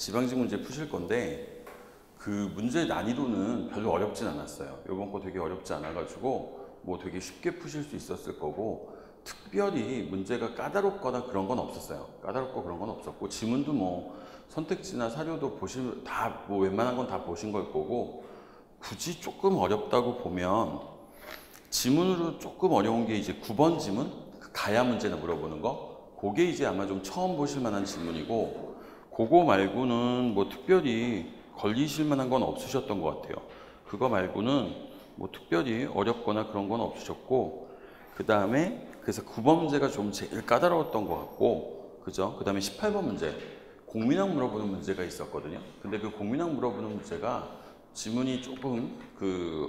지방직 문제 푸실 건데 그 문제 난이도는 별로 어렵진 않았어요. 이번 거 되게 어렵지 않아가지고 뭐 되게 쉽게 푸실 수 있었을 거고, 특별히 문제가 까다롭거나 그런 건 없었어요. 까다롭고 그런 건 없었고, 지문도 뭐 선택지나 사료도 보실 다 뭐 웬만한 건 다 보신 걸 거고, 굳이 조금 어렵다고 보면 지문으로 조금 어려운 게 이제 9번 지문, 가야 문제나 물어보는 거, 그게 이제 아마 좀 처음 보실 만한 지문이고, 그거 말고는 뭐 특별히 걸리실 만한 건 없으셨던 것 같아요. 그거 말고는 뭐 특별히 어렵거나 그런 건 없으셨고, 그 다음에 그래서 9번 문제가 좀 제일 까다로웠던 것 같고, 그죠? 그 다음에 18번 문제, 공민학 물어보는 문제가 있었거든요. 근데 그 공민학 물어보는 문제가 지문이 조금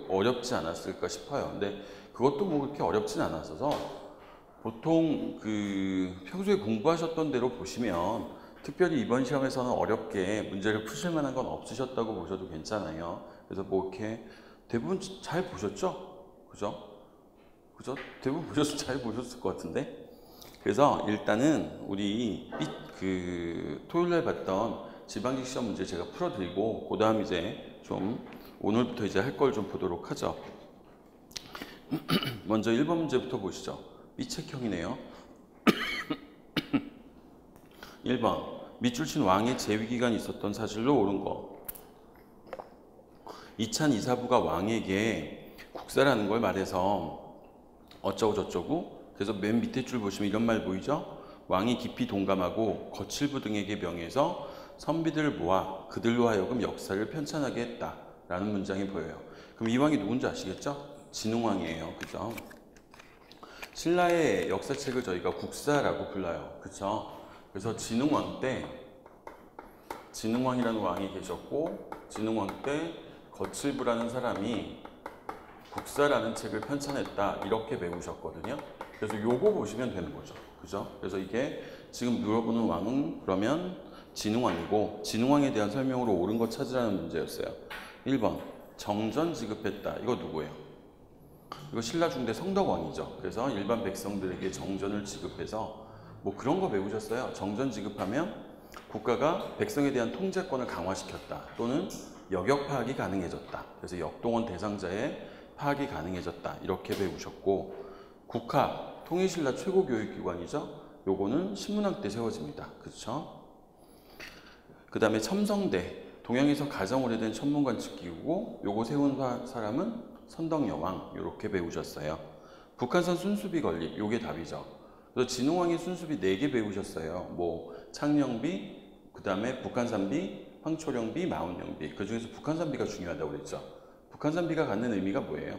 어렵지 않았을까 싶어요. 근데 그것도 뭐 그렇게 어렵진 않았어서 보통 평소에 공부하셨던 대로 보시면 특별히 이번 시험에서는 어렵게 문제를 푸실 만한 건 없으셨다고 보셔도 괜찮아요. 그래서 뭐 이렇게 대부분 잘 보셨죠? 그죠? 그죠? 대부분 보셔서 잘 보셨을 것 같은데. 그래서 일단은 우리 토요일날 봤던 지방직 시험 문제 제가 풀어드리고, 그 다음 이제 좀 오늘부터 이제 할 걸 좀 보도록 하죠. 먼저 1번 문제부터 보시죠. 삐책형이네요. 1번, 밑줄 친 왕의 재위기간이 있었던 사실로 옳은 거. 이찬 이사부가 왕에게 국사라는 걸 말해서 어쩌고 저쩌고, 그래서 맨 밑에 줄 보시면 이런 말 보이죠? 왕이 깊이 동감하고 거칠부 등에게 명해서 선비들을 모아 그들로 하여금 역사를 편찬하게 했다 라는 문장이 보여요. 그럼 이 왕이 누군지 아시겠죠? 진흥왕이에요. 그죠? 신라의 역사책을 저희가 국사라고 불러요. 그쵸? 그래서 진흥왕 때, 진흥왕이라는 왕이 계셨고, 진흥왕 때 거칠부라는 사람이 국사라는 책을 편찬했다, 이렇게 배우셨거든요. 그래서 요거 보시면 되는 거죠. 그죠? 그래서 이게 지금 물어보는 왕은 그러면 진흥왕이고, 진흥왕에 대한 설명으로 옳은 거 찾으라는 문제였어요. 1번, 정전 지급했다. 이거 누구예요? 이거 신라 중대 성덕왕이죠. 그래서 일반 백성들에게 정전을 지급해서 뭐 그런 거 배우셨어요. 정전 지급하면 국가가 백성에 대한 통제권을 강화시켰다, 또는 역역 파악이 가능해졌다. 그래서 역동원 대상자의 파악이 가능해졌다, 이렇게 배우셨고, 국하, 통일신라 최고 교육기관이죠. 요거는 신문학 때 세워집니다. 그렇죠? 그 다음에 첨성대, 동양에서 가장 오래된 천문관측기구고, 요거 세운 사람은 선덕여왕, 이렇게 배우셨어요. 북한산 순수비 건립, 요게 답이죠. 그래서 진흥왕의 순수비 4개 배우셨어요. 뭐 창녕비, 그 다음에 북한산비, 황초령비, 마운령비. 그 중에서 북한산비가 중요하다고 그랬죠. 북한산비가 갖는 의미가 뭐예요?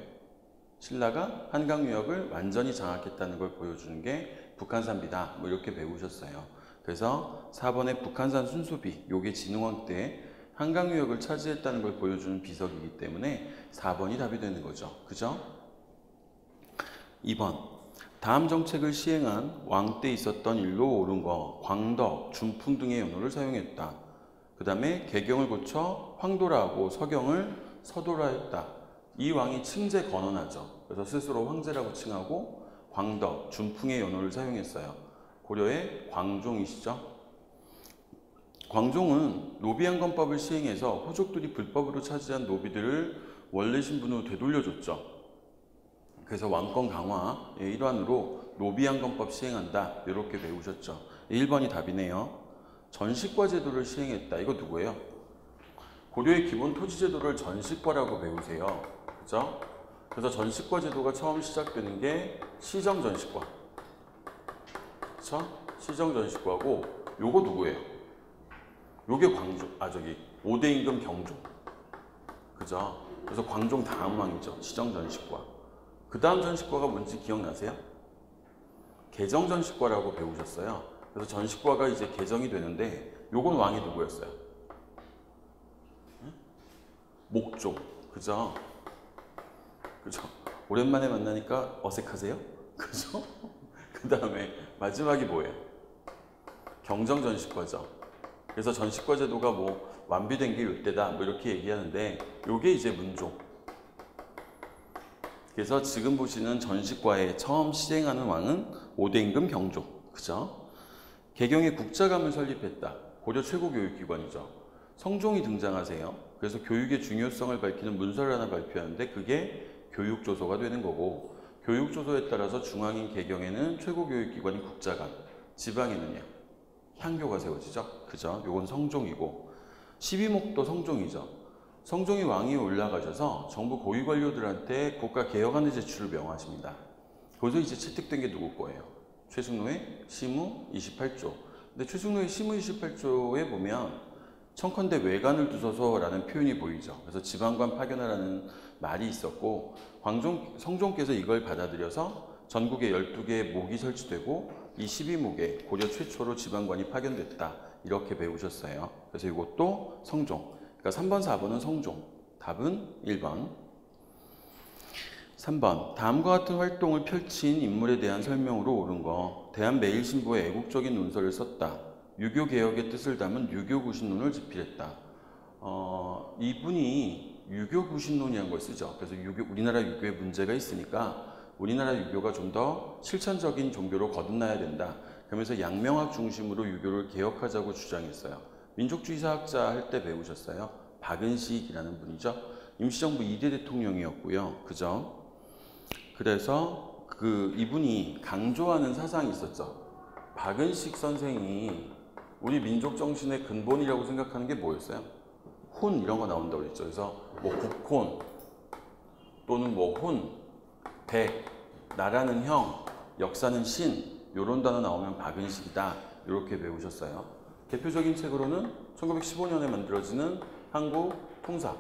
신라가 한강 유역을 완전히 장악했다는 걸 보여주는 게 북한산비다, 뭐 이렇게 배우셨어요. 그래서 4번의 북한산 순수비, 요게 진흥왕 때 한강 유역을 차지했다는 걸 보여주는 비석이기 때문에 4번이 답이 되는 거죠. 그죠? 2번, 다음 정책을 시행한 왕 때 있었던 일로 옳은 거. 광덕, 준풍 등의 연호를 사용했다. 그 다음에 개경을 고쳐 황도라하고 서경을 서도라했다. 이 왕이 칭제 건언하죠. 그래서 스스로 황제라고 칭하고 광덕, 준풍의 연호를 사용했어요. 고려의 광종이시죠. 광종은 노비양건법을 시행해서 호족들이 불법으로 차지한 노비들을 원래 신분으로 되돌려줬죠. 그래서 왕권 강화의 일환으로 노비양건법 시행한다, 이렇게 배우셨죠. 1번이 답이네요. 전식과 제도를 시행했다. 이거 누구예요? 고려의 기본 토지제도를 전식과라고 배우세요. 그죠? 그래서 전식과 제도가 처음 시작되는 게 시정전식과. 그쵸? 시정전식과고, 요거 누구예요? 요게 광종, 5대 임금 경종. 그죠? 그래서 광종 다음 왕이죠. 시정전식과. 그 다음 전식과가 뭔지 기억나세요? 개정전식과라고 배우셨어요. 그래서 전식과가 이제 개정이 되는데, 요건 왕이 누구였어요? 목종. 그죠? 그죠? 오랜만에 만나니까 어색하세요? 그죠? 그 다음에 마지막이 뭐예요? 경정전식과죠. 그래서 전식과 제도가 뭐 완비된 게 이때다, 뭐 이렇게 얘기하는데, 요게 이제 문종. 그래서 지금 보시는 전식과에 처음 시행하는 왕은 5대 임금 경종. 그죠? 개경에 국자감을 설립했다. 고려 최고 교육기관이죠. 성종이 등장하세요. 그래서 교육의 중요성을 밝히는 문서를 하나 발표하는데 그게 교육조서가 되는 거고, 교육조서에 따라서 중앙인 개경에는 최고교육기관인 국자관, 지방에는요 향교가 세워지죠. 그죠? 요건 성종이고, 12목도 성종이죠. 성종이 왕위에 올라가셔서 정부 고위 관료들한테 국가 개혁안의 제출을 명하십니다. 거기서 이제 채택된 게 누구 거예요? 최승로의 시무 28조. 근데 최승로의 시무 28조에 보면 청컨대 외관을 두소서라는 표현이 보이죠. 그래서 지방관 파견하라는 말이 있었고, 성종께서 이걸 받아들여서 전국에 12개의 목이 설치되고 이 12목에 고려 최초로 지방관이 파견됐다. 이렇게 배우셨어요. 그래서 이것도 성종. 그러니까 3번, 4번은 성종. 답은 1번. 3번. 다음과 같은 활동을 펼친 인물에 대한 설명으로 옳은 거. 대한매일신보에 애국적인 논설을 썼다. 유교개혁의 뜻을 담은 유교구신론을 집필했다. 이분이 유교구신론이라는 걸 쓰죠. 그래서 우리나라 유교에 문제가 있으니까 우리나라 유교가 좀 더 실천적인 종교로 거듭나야 된다. 그러면서 양명학 중심으로 유교를 개혁하자고 주장했어요. 민족주의사학자 할 때 배우셨어요. 박은식이라는 분이죠. 임시정부 2대 대통령이었고요. 그죠? 그래서 이분이 강조하는 사상이 있었죠. 박은식 선생이 우리 민족 정신의 근본이라고 생각하는 게 뭐였어요? 혼 이런 거 나온다고 그랬죠. 그래서 뭐 국혼 또는 뭐 혼, 백, 나라는 형, 역사는 신 이런 단어 나오면 박은식이다. 이렇게 배우셨어요. 대표적인 책으로는 1915년에 만들어지는 한국 통사,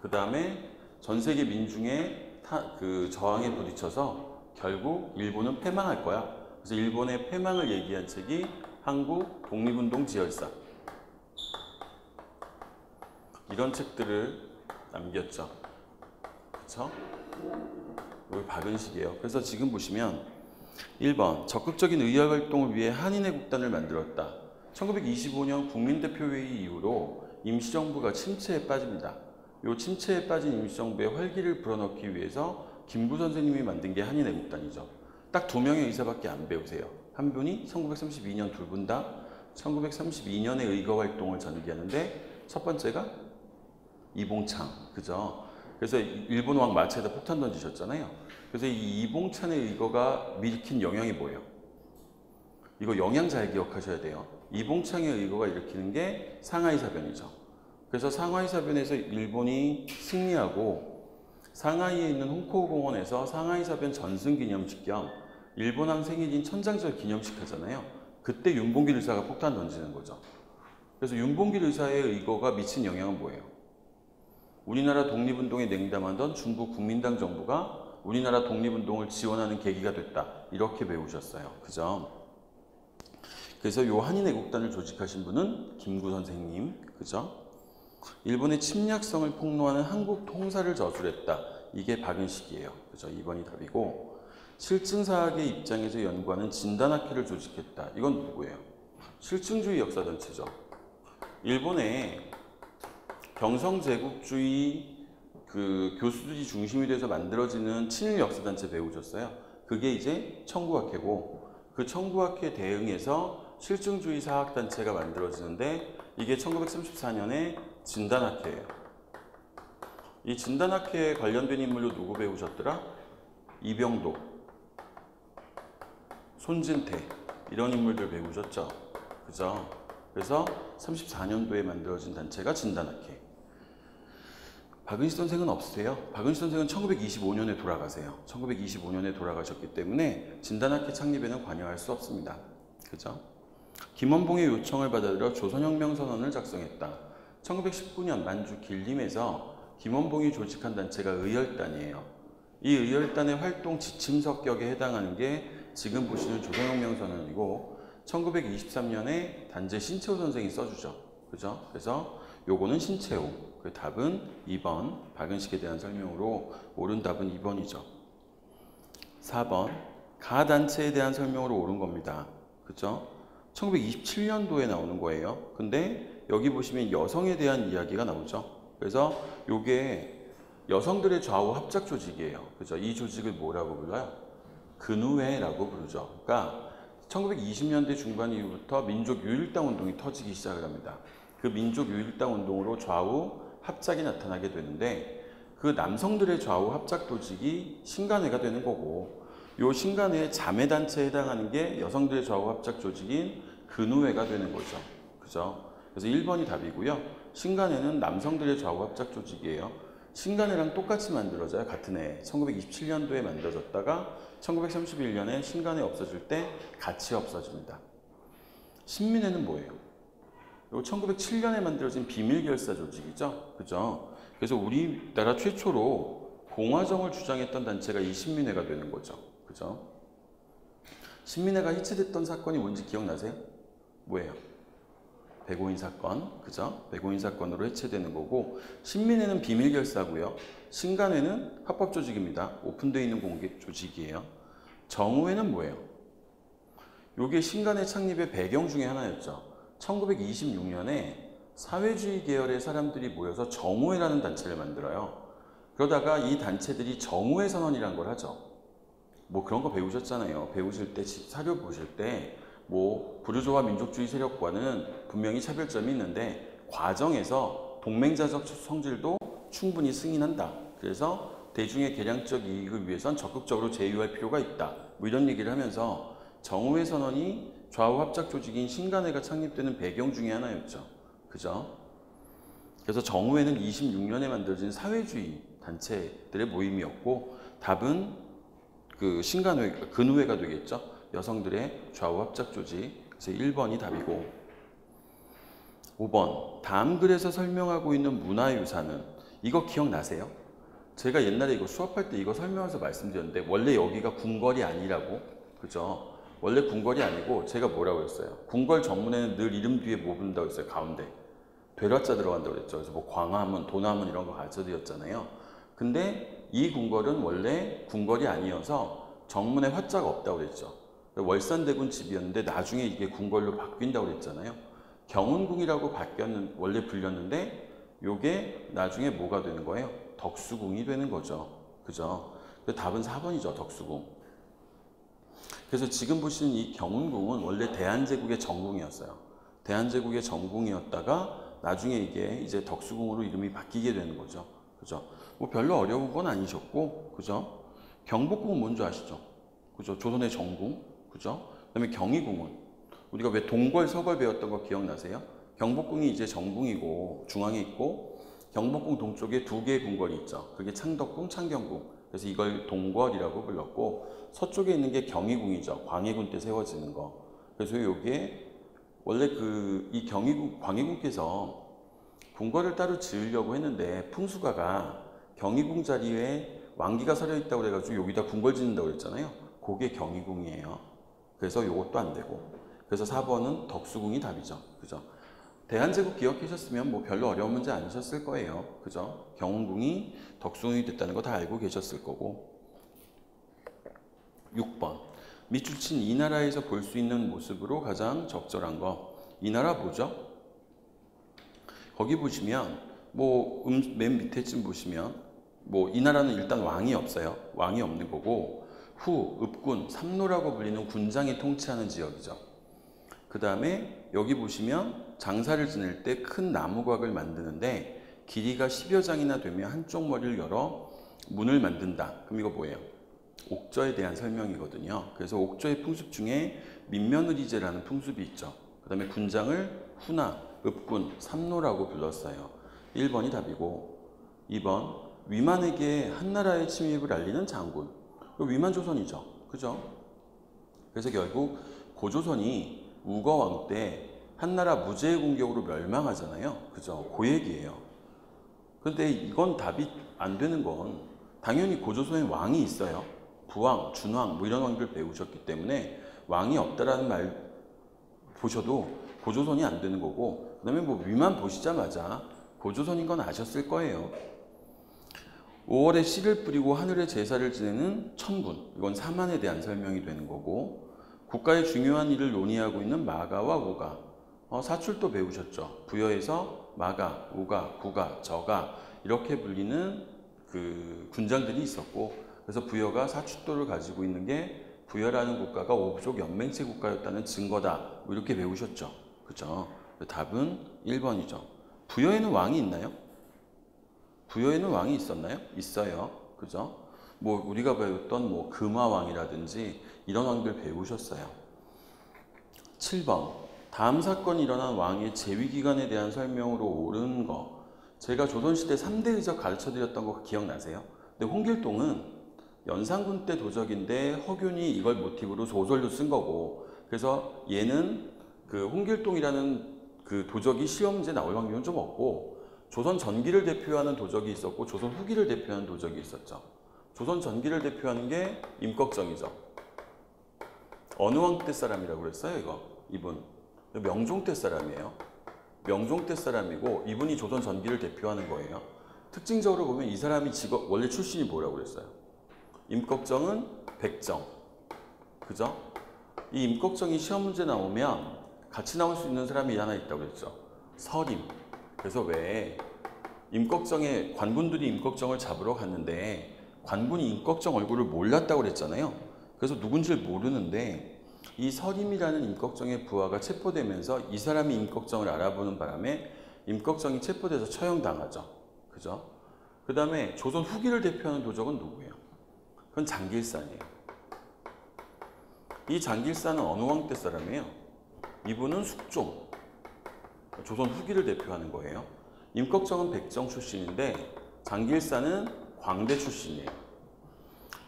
그 다음에 전 세계 민중의 저항에 부딪혀서 결국 일본은 패망할 거야. 그래서 일본의 패망을 얘기한 책이 한국 독립운동 지열사. 이런 책들을 남겼죠. 그쵸? 여기 박은식이에요. 그래서 지금 보시면 1번 적극적인 의학 활동을 위해 한인애국단을 만들었다. 1925년 국민대표회의 이후로 임시정부가 침체에 빠집니다. 이 침체에 빠진 임시정부의 활기를 불어넣기 위해서 김구 선생님이 만든 게 한인애국단이죠. 딱 2명의 의사밖에 안 배우세요. 한 분이 1932년, 두 분 다 1932년에 의거활동을 전개하는데 첫 번째가 이봉창, 그죠? 그래서 일본 왕 마차에다 폭탄 던지셨잖아요. 그래서 이 이봉찬의 의거가 일으킨 영향이 뭐예요? 이거 영향 잘 기억하셔야 돼요. 이봉창의 의거가 일으키는 게 상하이 사변이죠. 그래서 상하이 사변에서 일본이 승리하고 상하이에 있는 홍콩 공원에서 상하이 사변 전승 기념식 겸 일본왕 생일인 천장절 기념식 하잖아요. 그때 윤봉길 의사가 폭탄 던지는 거죠. 그래서 윤봉길 의사의 의거가 미친 영향은 뭐예요? 우리나라 독립운동에 냉담하던 중국 국민당 정부가 우리나라 독립운동을 지원하는 계기가 됐다. 이렇게 배우셨어요. 그죠? 그래서 요 한인애국단을 조직하신 분은 김구 선생님. 그죠? 일본의 침략성을 폭로하는 한국 통사를 저술했다. 이게 박은식이에요. 그죠? 2번이 답이고, 실증사학의 입장에서 연구하는 진단학회를 조직했다. 이건 누구예요? 실증주의 역사단체죠. 일본의 경성제국주의 교수들이 중심이 돼서 만들어지는 친일 역사단체 배우셨어요. 그게 이제 청구학회고, 그 청구학회 대응해서 실증주의 사학단체가 만들어지는데 이게 1934년에 진단학회예요. 이 진단학회에 관련된 인물로 누구 배우셨더라? 이병도, 손진태 이런 인물들 배우셨죠. 그죠? 그래서 34년도에 만들어진 단체가 진단학회. 박은식 선생은 없으세요. 박은식 선생은 1925년에 돌아가세요. 1925년에 돌아가셨기 때문에 진단학회 창립에는 관여할 수 없습니다. 그죠? 김원봉의 요청을 받아들여 조선혁명선언을 작성했다. 1919년 만주 길림에서 김원봉이 조직한 단체가 의열단이에요. 이 의열단의 활동 지침석격에 해당하는 게 지금 보시는 조선혁명선언이고 1923년에 단재 신채호 선생이 써주죠. 그죠? 그래서 요거는 신채호. 그 답은 2번. 박은식에 대한 설명으로 옳은 답은 2번이죠. 4번. 가 단체에 대한 설명으로 옳은 겁니다. 그죠? 1927년도에 나오는 거예요. 근데 여기 보시면 여성에 대한 이야기가 나오죠. 그래서 요게 여성들의 좌우 합작 조직이에요. 그죠? 이 조직을 뭐라고 불러요? 근우회라고 부르죠. 그러니까 1920년대 중반 이후부터 민족 유일당 운동이 터지기 시작을 합니다. 그 민족 유일당 운동으로 좌우 합작이 나타나게 되는데 그 남성들의 좌우 합작 조직이 신간회가 되는 거고 요 신간회의 자매단체에 해당하는 게 여성들의 좌우 합작 조직인 근우회가 되는 거죠. 그죠? 그래서 1번이 답이고요. 신간회는 남성들의 좌우 합작 조직이에요. 신간회랑 똑같이 만들어져요. 같은 해 1927년도에 만들어졌다가 1931년에 신간회 없어질 때 같이 없어집니다. 신민회는 뭐예요? 이거 1907년에 만들어진 비밀결사 조직이죠. 그죠? 그래서 우리나라 최초로 공화정을 주장했던 단체가 이 신민회가 되는 거죠. 그죠? 신민회가 해체됐던 사건이 뭔지 기억나세요? 뭐예요? 백오인 사건, 그죠? 백오인 사건으로 해체되는 거고 신민회는 비밀결사고요. 신간회는 합법조직입니다. 오픈되어 있는 공개 조직이에요. 정우회는 뭐예요? 이게 신간회 창립의 배경 중에 하나였죠. 1926년에 사회주의 계열의 사람들이 모여서 정우회라는 단체를 만들어요. 그러다가 이 단체들이 정우회 선언이라는 걸 하죠. 뭐 그런 거 배우셨잖아요. 배우실 때 사료 보실 때 뭐 부르조아 민족주의 세력과는 분명히 차별점이 있는데 과정에서 동맹자적 성질도 충분히 승인한다. 그래서 대중의 개량적 이익을 위해선 적극적으로 제휴할 필요가 있다. 뭐 이런 얘기를 하면서 정우회 선언이 좌우 합작 조직인 신간회가 창립되는 배경 중에 하나였죠. 그죠? 그래서 정우회는 26년에 만들어진 사회주의 단체들의 모임이었고 답은 그 신간회, 근우회가 되겠죠. 여성들의 좌우 합작 조직. 그래서 1번이 답이고 5번 다음 글에서 설명하고 있는 문화유산은 이거 기억나세요? 제가 옛날에 이거 수업할 때 이거 설명해서 말씀드렸는데 원래 여기가 궁궐이 아니라고 그죠? 원래 궁궐이 아니고 제가 뭐라고 했어요? 궁궐 정문에는 늘 이름 뒤에 뭐 붙는다고 했어요? 가운데 되라자 들어간다고 그랬죠. 그래서 뭐 광화문, 도남문 이런 거 가르쳐드렸잖아요. 근데 이 궁궐은 원래 궁궐이 아니어서 정문에 화자가 없다고 그랬죠. 월산대군 집이었는데 나중에 이게 궁궐로 바뀐다고 그랬잖아요. 경운궁이라고 원래 불렸는데 요게 나중에 뭐가 되는 거예요? 덕수궁이 되는 거죠. 그죠? 답은 4번이죠. 덕수궁. 그래서 지금 보시는 이 경운궁은 원래 대한제국의 정궁이었어요. 대한제국의 정궁이었다가 나중에 이게 이제 덕수궁으로 이름이 바뀌게 되는 거죠. 그죠? 뭐 별로 어려운 건 아니셨고, 그죠? 경복궁은 뭔지 아시죠? 그죠? 조선의 정궁, 그죠? 그다음에 경희궁은 우리가 왜 동궐, 서궐 배웠던 거 기억나세요? 경복궁이 이제 정궁이고 중앙에 있고 경복궁 동쪽에 2개의 궁궐이 있죠. 그게 창덕궁, 창경궁. 그래서 이걸 동궐이라고 불렀고 서쪽에 있는 게 경희궁이죠. 광해군 때 세워지는 거. 그래서 여기에 원래 이 광해군께서 궁궐을 따로 지으려고 했는데 풍수가가 경희궁 자리에 왕기가 서려 있다고 그래가지고 여기다 궁궐 짓는다고 그랬잖아요. 그게 경희궁이에요. 그래서 요것도 안 되고. 그래서 4번은 덕수궁이 답이죠. 그죠? 대한제국 기억하셨으면 뭐 별로 어려운 문제 아니셨을 거예요. 그죠? 경운궁이 덕수궁이 됐다는 거 다 알고 계셨을 거고. 6번. 밑줄 친 이 나라에서 볼 수 있는 모습으로 가장 적절한 거. 이 나라 뭐죠? 거기 보시면 뭐 맨 밑에쯤 보시면 뭐 이 나라는 일단 왕이 없어요. 왕이 없는 거고 후, 읍군, 삼노라고 불리는 군장이 통치하는 지역이죠. 그 다음에 여기 보시면 장사를 지낼 때 큰 나무곽을 만드는데 길이가 10여 장이나 되면 한쪽 머리를 열어 문을 만든다. 그럼 이거 뭐예요? 옥저에 대한 설명이거든요. 그래서 옥저의 풍습 중에 민며느리제라는 풍습이 있죠. 그 다음에 군장을 후나, 읍군, 삼노라고 불렀어요. 1번이 답이고 2번 위만에게 한나라의 침입을 알리는 장군. 위만조선이죠. 그죠? 그래서 결국 고조선이 우거왕 때 한나라 무제의 공격으로 멸망하잖아요. 그죠? 그 얘기예요. 근데 이건 답이 안 되는 건 당연히 고조선에 왕이 있어요. 부왕, 준왕 뭐 이런 왕들 배우셨기 때문에 왕이 없다라는 말 보셔도 고조선이 안 되는 거고 그 다음에 뭐 위만 보시자마자 고조선인 건 아셨을 거예요. 5월에 씨를 뿌리고 하늘에 제사를 지내는 천군. 이건 사만에 대한 설명이 되는 거고 국가의 중요한 일을 논의하고 있는 마가와 우가. 사출도 배우셨죠. 부여에서 마가, 우가, 구가, 저가 이렇게 불리는 그 군장들이 있었고 그래서 부여가 사출도를 가지고 있는 게 부여라는 국가가 오부족 연맹체 국가였다는 증거다. 뭐 이렇게 배우셨죠. 그죠? 답은 1번이죠. 부여에는 왕이 있나요? 부여에는 왕이 있었나요? 있어요. 그죠? 뭐 우리가 배웠던 뭐 금화왕이라든지 이런 왕들 배우셨어요. 7번. 다음 사건이 일어난 왕의 재위기간에 대한 설명으로 옳은 거. 제가 조선시대 3대 의적 가르쳐 드렸던 거 기억나세요? 근데 홍길동은 연산군 때 도적인데 허균이 이걸 모티브로 소설로 쓴 거고, 그래서 얘는 그 홍길동이라는 그 도적이 시험 문제 나올 확률은 좀 없고, 조선 전기를 대표하는 도적이 있었고 조선 후기를 대표하는 도적이 있었죠. 조선 전기를 대표하는 게 임꺽정이죠. 어느 왕 때 사람이라고 그랬어요? 이분 명종 때 사람이에요. 명종 때 사람이고 이분이 조선 전기를 대표하는 거예요. 특징적으로 보면 이 사람이 원래 출신이 뭐라고 그랬어요? 임꺽정은 백정. 그죠? 이 임꺽정이 시험 문제 나오면 같이 나올 수 있는 사람이 하나 있다고 그랬죠. 서림. 그래서 왜 임꺽정의 관군들이 임꺽정을 잡으러 갔는데 관군이 임꺽정 얼굴을 몰랐다고 그랬잖아요. 그래서 누군지를 모르는데 이 서림이라는 임꺽정의 부하가 체포되면서 이 사람이 임꺽정을 알아보는 바람에 임꺽정이 체포돼서 처형당하죠. 그죠? 그 다음에 조선 후기를 대표하는 도적은 누구예요? 그건 장길산이에요. 이 장길산은 어느 왕 때 사람이에요? 이분은 숙종. 조선 후기를 대표하는 거예요. 임꺽정은 백정 출신인데 장길산은 광대 출신이에요.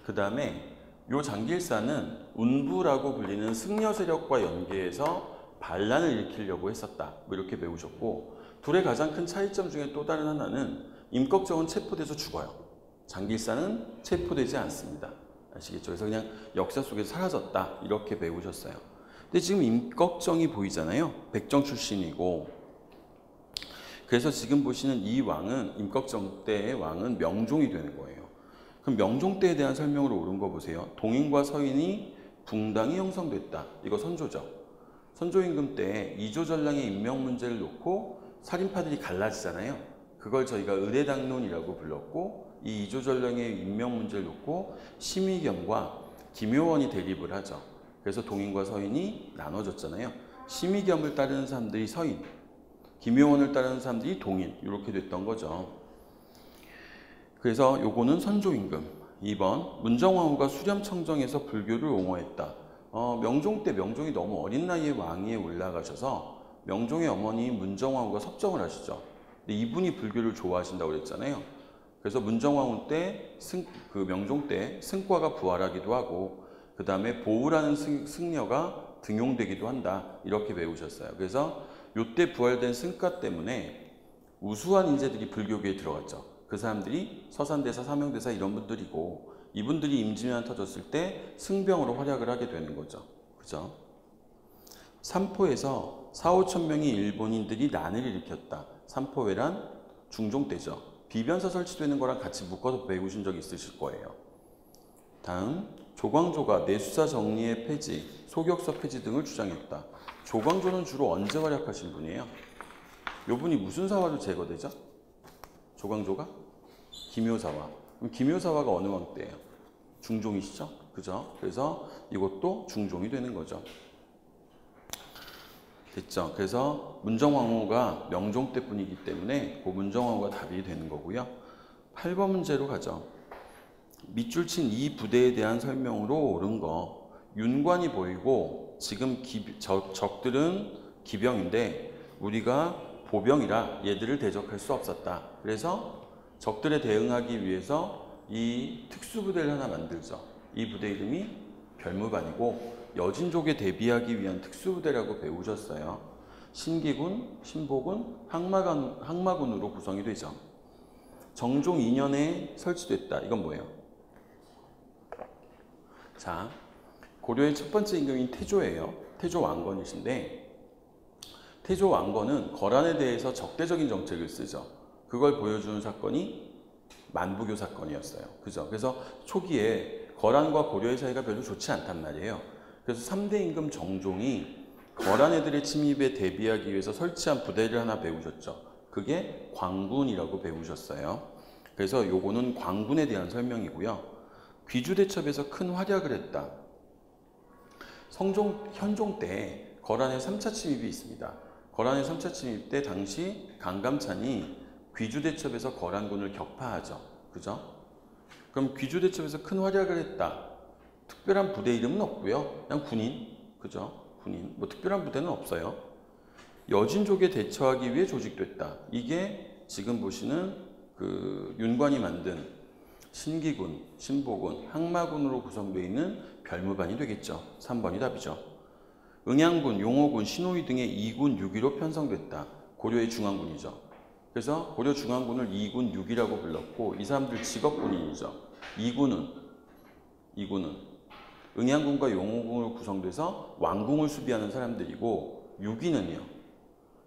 그 다음에 요 장길산은 운부라고 불리는 승려 세력과 연계해서 반란을 일으키려고 했었다. 뭐 이렇게 배우셨고, 둘의 가장 큰 차이점 중에 또 다른 하나는 임꺽정은 체포돼서 죽어요. 장길산은 체포되지 않습니다. 아시겠죠? 그래서 그냥 역사 속에서 사라졌다. 이렇게 배우셨어요. 근데 지금 임꺽정이 보이잖아요. 백정 출신이고, 그래서 지금 보시는 이 왕은 임꺽정 때의 왕은 명종이 되는 거예요. 그럼 명종 때에 대한 설명으로 옳은 거 보세요. 동인과 서인이 붕당이 형성됐다. 이거 선조죠. 선조임금 때 이조전량의 임명 문제를 놓고 살인파들이 갈라지잖아요. 그걸 저희가 의례당론이라고 불렀고, 이 이조전량의 임명 문제를 놓고 심의겸과 김효원이 대립을 하죠. 그래서 동인과 서인이 나눠졌잖아요. 심의겸을 따르는 사람들이 서인, 김효원을 따르는 사람들이 동인, 이렇게 됐던 거죠. 그래서 요거는 선조임금. 2번, 문정왕후가 수렴청정에서 불교를 옹호했다. 명종 때 명종이 너무 어린 나이에 왕위에 올라가셔서 명종의 어머니 문정왕후가 섭정을 하시죠. 근데 이분이 불교를 좋아하신다고 그랬잖아요. 그래서 문정왕후 때, 명종 때 승과가 부활하기도 하고, 그 다음에 보우라는 승려가 등용되기도 한다. 이렇게 배우셨어요. 그래서 요때 부활된 승과 때문에 우수한 인재들이 불교계에 들어갔죠. 그 사람들이 서산대사, 사명대사 이런 분들이고, 이분들이 임진왜란 터졌을 때 승병으로 활약을 하게 되는 거죠. 그죠? 삼포에서 4,5천 명의 일본인들이 난을 일으켰다. 삼포회란 중종 때죠. 비변사 설치되는 거랑 같이 묶어서 배우신 적 있으실 거예요. 다음, 조광조가 내수사 정리의 폐지, 소격서 폐지 등을 주장했다. 조광조는 주로 언제 활약하신 분이에요? 요분이 무슨 사화로 제거되죠? 조광조가? 김효사화. 그럼 김효사화가 어느 왕 때예요? 중종이시죠? 그죠? 그래서 이것도 중종이 되는 거죠. 됐죠? 그래서 문정왕후가 명종 때뿐이기 때문에 그 문정왕후가 답이 되는 거고요. 8번 문제로 가죠. 밑줄 친 이 부대에 대한 설명으로 옳은 거. 윤관이 보이고 지금 적들은 기병인데 우리가 보병이라 얘들을 대적할 수 없었다. 그래서 적들에 대응하기 위해서 이 특수부대를 하나 만들죠. 이 부대 이름이 별무반이고 여진족에 대비하기 위한 특수부대라고 배우셨어요. 신기군, 신보군, 항마군으로 구성이 되죠. 정종 2년에 설치됐다. 이건 뭐예요? 자, 고려의 첫 번째 임금인 태조예요. 태조 왕건이신데, 태조 왕건은 거란에 대해서 적대적인 정책을 쓰죠. 그걸 보여주는 사건이 만부교 사건이었어요. 그죠? 그래서 초기에 거란과 고려의 사이가 별로 좋지 않단 말이에요. 그래서 3대 임금 정종이 거란 애들의 침입에 대비하기 위해서 설치한 부대를 하나 배우셨죠. 그게 광군이라고 배우셨어요. 그래서 요거는 광군에 대한 설명이고요. 귀주대첩에서 큰 활약을 했다. 현종 때 거란의 3차 침입이 있습니다. 거란의 3차 침입 때 당시 강감찬이 귀주대첩에서 거란군을 격파하죠. 그죠? 그럼 귀주대첩에서 큰 활약을 했다. 특별한 부대 이름은 없고요. 그냥 군인. 그죠? 군인. 뭐 특별한 부대는 없어요. 여진족에 대처하기 위해 조직됐다. 이게 지금 보시는 그 윤관이 만든 신기군, 신보군, 항마군으로 구성되어 있는 별무반이 되겠죠. 3번이 답이죠. 응양군, 용호군, 신호위 등의 2군 6위로 편성됐다. 고려의 중앙군이죠. 그래서 고려 중앙군을 2군 6위라고 불렀고 이 사람들 직업군인이죠. 2군은 응양군과 용호군으로 구성돼서 왕궁을 수비하는 사람들이고 6위는요.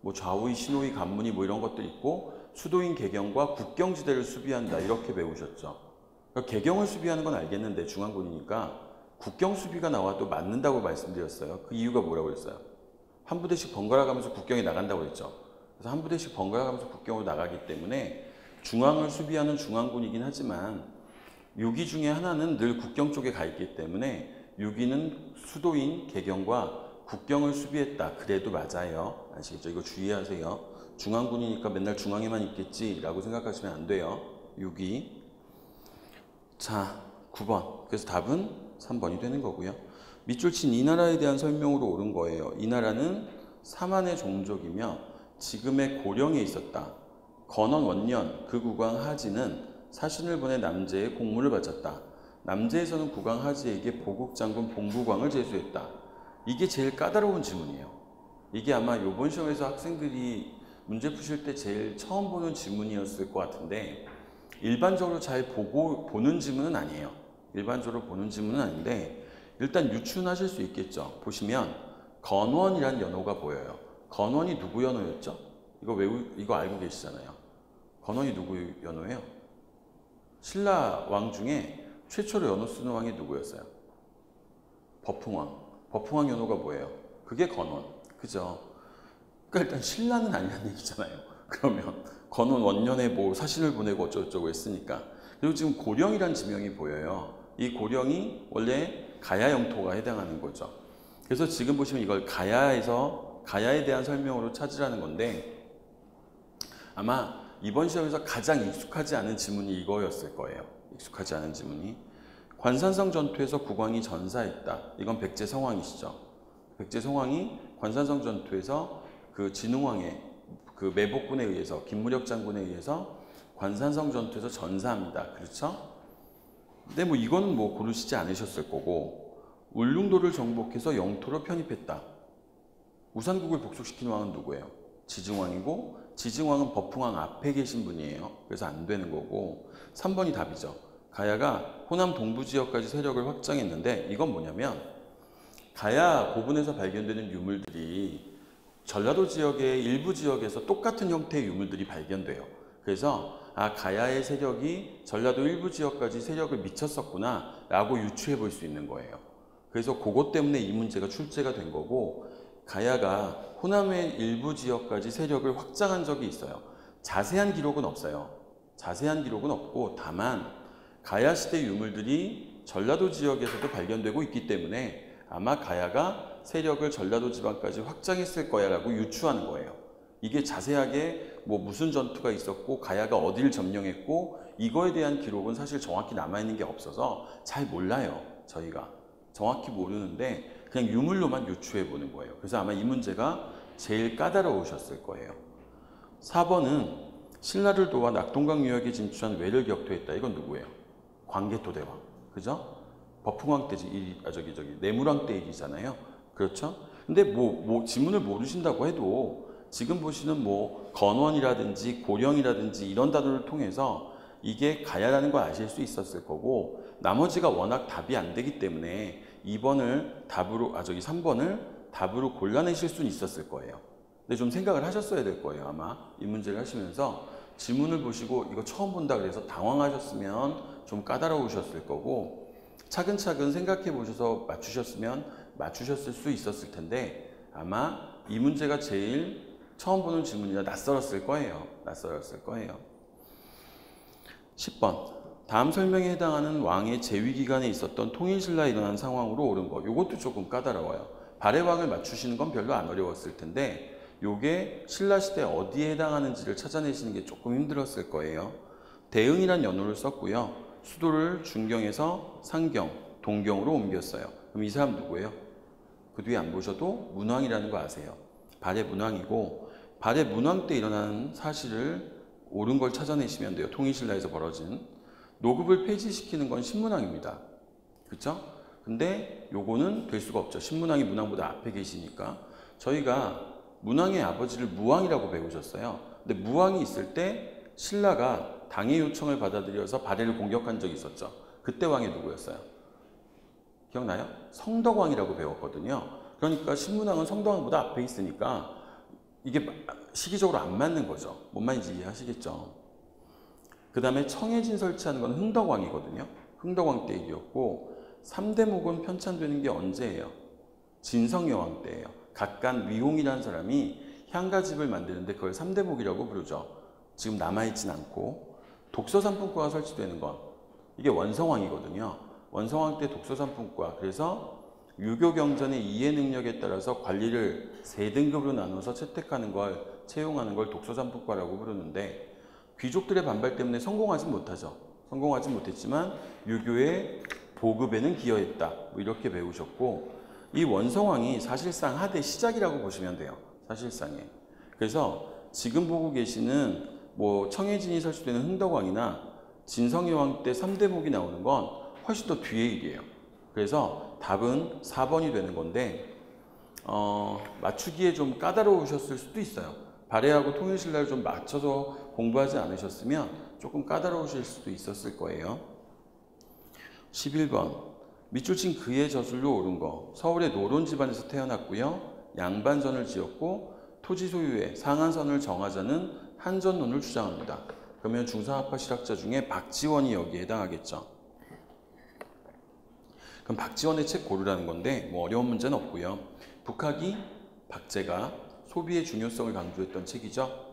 뭐 좌우위, 신호위, 관문이 뭐 이런 것도 있고 수도인 개경과 국경지대를 수비한다 이렇게 배우셨죠. 그러니까 개경을 수비하는 건 알겠는데 중앙군이니까 국경 수비가 나와도 맞는다고 말씀드렸어요. 그 이유가 뭐라고 했어요? 한 부대씩 번갈아 가면서 국경에 나간다고 했죠. 그래서 한 부대씩 번갈아 가면서 국경으로 나가기 때문에 중앙을 수비하는 중앙군이긴 하지만 6위 중에 하나는 늘 국경 쪽에 가 있기 때문에 6위는 수도인 개경과 국경을 수비했다. 그래도 맞아요. 아시겠죠? 이거 주의하세요. 중앙군이니까 맨날 중앙에만 있겠지라고 생각하시면 안 돼요. 6위. 자, 9번. 그래서 답은 3번이 되는 거고요. 밑줄 친 이 나라에 대한 설명으로 옳은 거예요. 이 나라는 사만의 종족이며 지금의 고령에 있었다. 건원 원년 그 국왕 하지는 사신을 보내 남제에 공무를 바쳤다. 남제에서는 국왕 하지에게 보국장군 봉국왕을 제수했다. 이게 제일 까다로운 지문이에요. 이게 아마 이번 시험에서 학생들이 문제 푸실 때 제일 처음 보는 지문이었을 것 같은데 일반적으로 잘 보는 지문은 아니에요. 일반적으로 보는 지문은 아닌데 일단 유추하실 수 있겠죠. 보시면 건원이라는 연호가 보여요. 건원이 누구 연호였죠? 이거 알고 계시잖아요. 건원이 누구 연호예요? 신라 왕 중에 최초로 연호 쓰는 왕이 누구였어요? 버풍왕. 버풍왕 연호가 뭐예요? 그게 건원. 그죠? 그러니까 일단 신라는 아니라는 얘기잖아요. 그러면 건원 원년에 뭐 사신을 보내고 어쩌고저쩌고 했으니까. 그리고 지금 고령이란 지명이 보여요. 이 고령이 원래 가야 영토가 해당하는 거죠. 그래서 지금 보시면 이걸 가야에 대한 설명으로 찾으라는 건데 아마 이번 시험에서 가장 익숙하지 않은 지문이 이거였을 거예요. 익숙하지 않은 지문이. 관산성 전투에서 국왕이 전사했다. 이건 백제 성왕이시죠. 백제 성왕이 관산성 전투에서 그 진흥왕의 그 매복군에 의해서 김무력 장군에 의해서 관산성 전투에서 전사합니다. 그렇죠? 근데 뭐 이거는 뭐 고르시지 않으셨을 거고 울릉도를 정복해서 영토로 편입했다. 우산국을 복속시킨 왕은 누구예요? 지증왕이고 지증왕은 버풍왕 앞에 계신 분이에요. 그래서 안 되는 거고 3번이 답이죠. 가야가 호남 동부 지역까지 세력을 확장했는데 이건 뭐냐면 가야 고분에서 발견되는 유물들이 전라도 지역의 일부 지역에서 똑같은 형태의 유물들이 발견돼요. 그래서 가야의 세력이 전라도 일부 지역까지 세력을 미쳤었구나 라고 유추해 볼 수 있는 거예요. 그래서 그것 때문에 이 문제가 출제가 된 거고 가야가 호남의 일부 지역까지 세력을 확장한 적이 있어요. 자세한 기록은 없어요. 자세한 기록은 없고 다만 가야 시대 유물들이 전라도 지역에서도 발견되고 있기 때문에 아마 가야가 세력을 전라도 지방까지 확장했을 거야 라고 유추하는 거예요. 이게 자세하게 뭐 무슨 전투가 있었고 가야가 어디를 점령했고 이거에 대한 기록은 사실 정확히 남아있는 게 없어서 잘 몰라요. 저희가 정확히 모르는데 그냥 유물로만 유추해 보는 거예요. 그래서 아마 이 문제가 제일 까다로우셨을 거예요. 4번은 신라를 도와 낙동강 유역에 진출한 외를 격퇴했다. 이건 누구예요? 광개토대왕. 그죠? 버풍왕 때지, 내물왕 때 일이잖아요. 그렇죠? 근데 뭐 지문을 모르신다고 해도 지금 보시는 뭐 건원이라든지 고령이라든지 이런 단어를 통해서 이게 가야라는 걸 아실 수 있었을 거고 나머지가 워낙 답이 안 되기 때문에 2번을 답으로 3번을 답으로 골라내실 수는 있었을 거예요. 근데 좀 생각을 하셨어야 될 거예요. 아마 이 문제를 하시면서 지문을 보시고 이거 처음 본다 그래서 당황하셨으면 좀 까다로우셨을 거고 차근차근 생각해 보셔서 맞추셨을 수 있었을 텐데 아마 이 문제가 제일 처음 보는 지문이라 낯설었을 거예요. 10번. 다음 설명에 해당하는 왕의 재위 기간에 있었던 통일신라에 일어난 상황으로 옳은 거. 이것도 조금 까다로워요. 발해왕을 맞추시는 건 별로 안 어려웠을 텐데 요게 신라시대 어디에 해당하는지를 찾아내시는 게 조금 힘들었을 거예요. 대응이란 연호를 썼고요. 수도를 중경에서 상경, 동경으로 옮겼어요. 그럼 이 사람 누구예요? 그 뒤에 안 보셔도 문왕이라는 거 아세요? 발해 문왕이고, 발해 문왕 때 일어난 사실을 옳은 걸 찾아내시면 돼요. 통일신라에서 벌어진. 노급을 폐지시키는 건 신문왕입니다. 그쵸? 근데 요거는 될 수가 없죠. 신문왕이 문왕보다 앞에 계시니까. 저희가 문왕의 아버지를 무왕이라고 배우셨어요. 근데 무왕이 있을 때 신라가 당의 요청을 받아들여서 발해를 공격한 적이 있었죠. 그때 왕이 누구였어요? 기억나요? 성덕왕이라고 배웠거든요. 그러니까 신문왕은 성덕왕보다 앞에 있으니까 이게 시기적으로 안 맞는 거죠. 뭔 말인지 이해하시겠죠? 그 다음에 청해진 설치하는 건 흥덕왕이거든요. 흥덕왕 때 일이었고, 3대목은 편찬되는 게 언제예요? 진성여왕 때예요. 각간 위홍이라는 사람이 향가집을 만드는데 그걸 3대목이라고 부르죠. 지금 남아있진 않고, 독서산품과가 설치되는 건 이게 원성왕이거든요. 원성왕 때 독서산품과, 그래서 유교경전의 이해 능력에 따라서 관리를 3등급으로 나눠서 채택하는 걸, 채용하는 걸 독서산품과라고 부르는데, 귀족들의 반발 때문에 성공하진 못하죠. 성공하진 못했지만 유교의 보급에는 기여했다. 뭐 이렇게 배우셨고, 이 원성왕이 사실상 하대 시작이라고 보시면 돼요. 사실상에. 그래서 지금 보고 계시는 뭐 청해진이 설치되는 흥덕왕이나 진성여왕 때 3대목이 나오는 건 훨씬 더 뒤의 일이에요. 그래서 답은 4번이 되는 건데, 맞추기에 좀 까다로우셨을 수도 있어요. 발해하고 통일신라를 좀 맞춰서 공부하지 않으셨으면 조금 까다로우실 수도 있었을 거예요. 11번. 밑줄 친 그의 저술로 옳은 거. 서울의 노론 집안에서 태어났고요. 양반전을 지었고 토지 소유의 상한선을 정하자는 한전론을 주장합니다. 그러면 중상학파 실학자 중에 박지원이 여기에 해당하겠죠. 그럼 박지원의 책 고르라는 건데 뭐 어려운 문제는 없고요. 북학이 박제가 소비의 중요성을 강조했던 책이죠.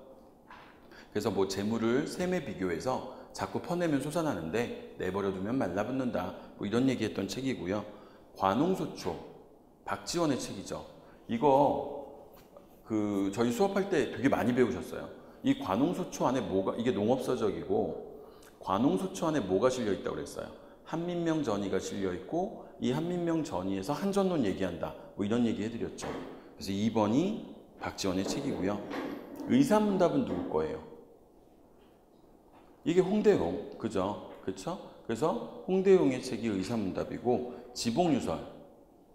그래서 뭐 재물을 셈에 비교해서 자꾸 퍼내면 솟아나는데 내버려두면 말라붙는다. 뭐 이런 얘기했던 책이고요. 관홍소초, 박지원의 책이죠. 이거 저희 수업할 때 되게 많이 배우셨어요. 이 관홍소초 안에 뭐가, 이게 농업서적이고 관홍소초 안에 뭐가 실려 있다고 그랬어요. 한민명 전의가 실려 있고 이 한민명 전의에서 한전론 얘기한다. 뭐 이런 얘기 해드렸죠. 그래서 2번이 박지원의 책이고요. 의사문답은 누구 거예요? 이게 홍대용, 그죠? 그쵸? 그래서 홍대용의 책이 의사문답이고, 지봉유설,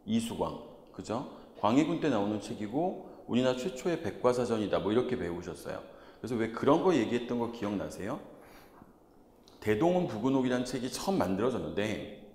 이수광, 그죠? 광해군 때 나오는 책이고, 우리나라 최초의 백과사전이다. 뭐 이렇게 배우셨어요. 그래서 왜 그런 거 얘기했던 거 기억나세요? 대동원 부근옥이라는 책이 처음 만들어졌는데,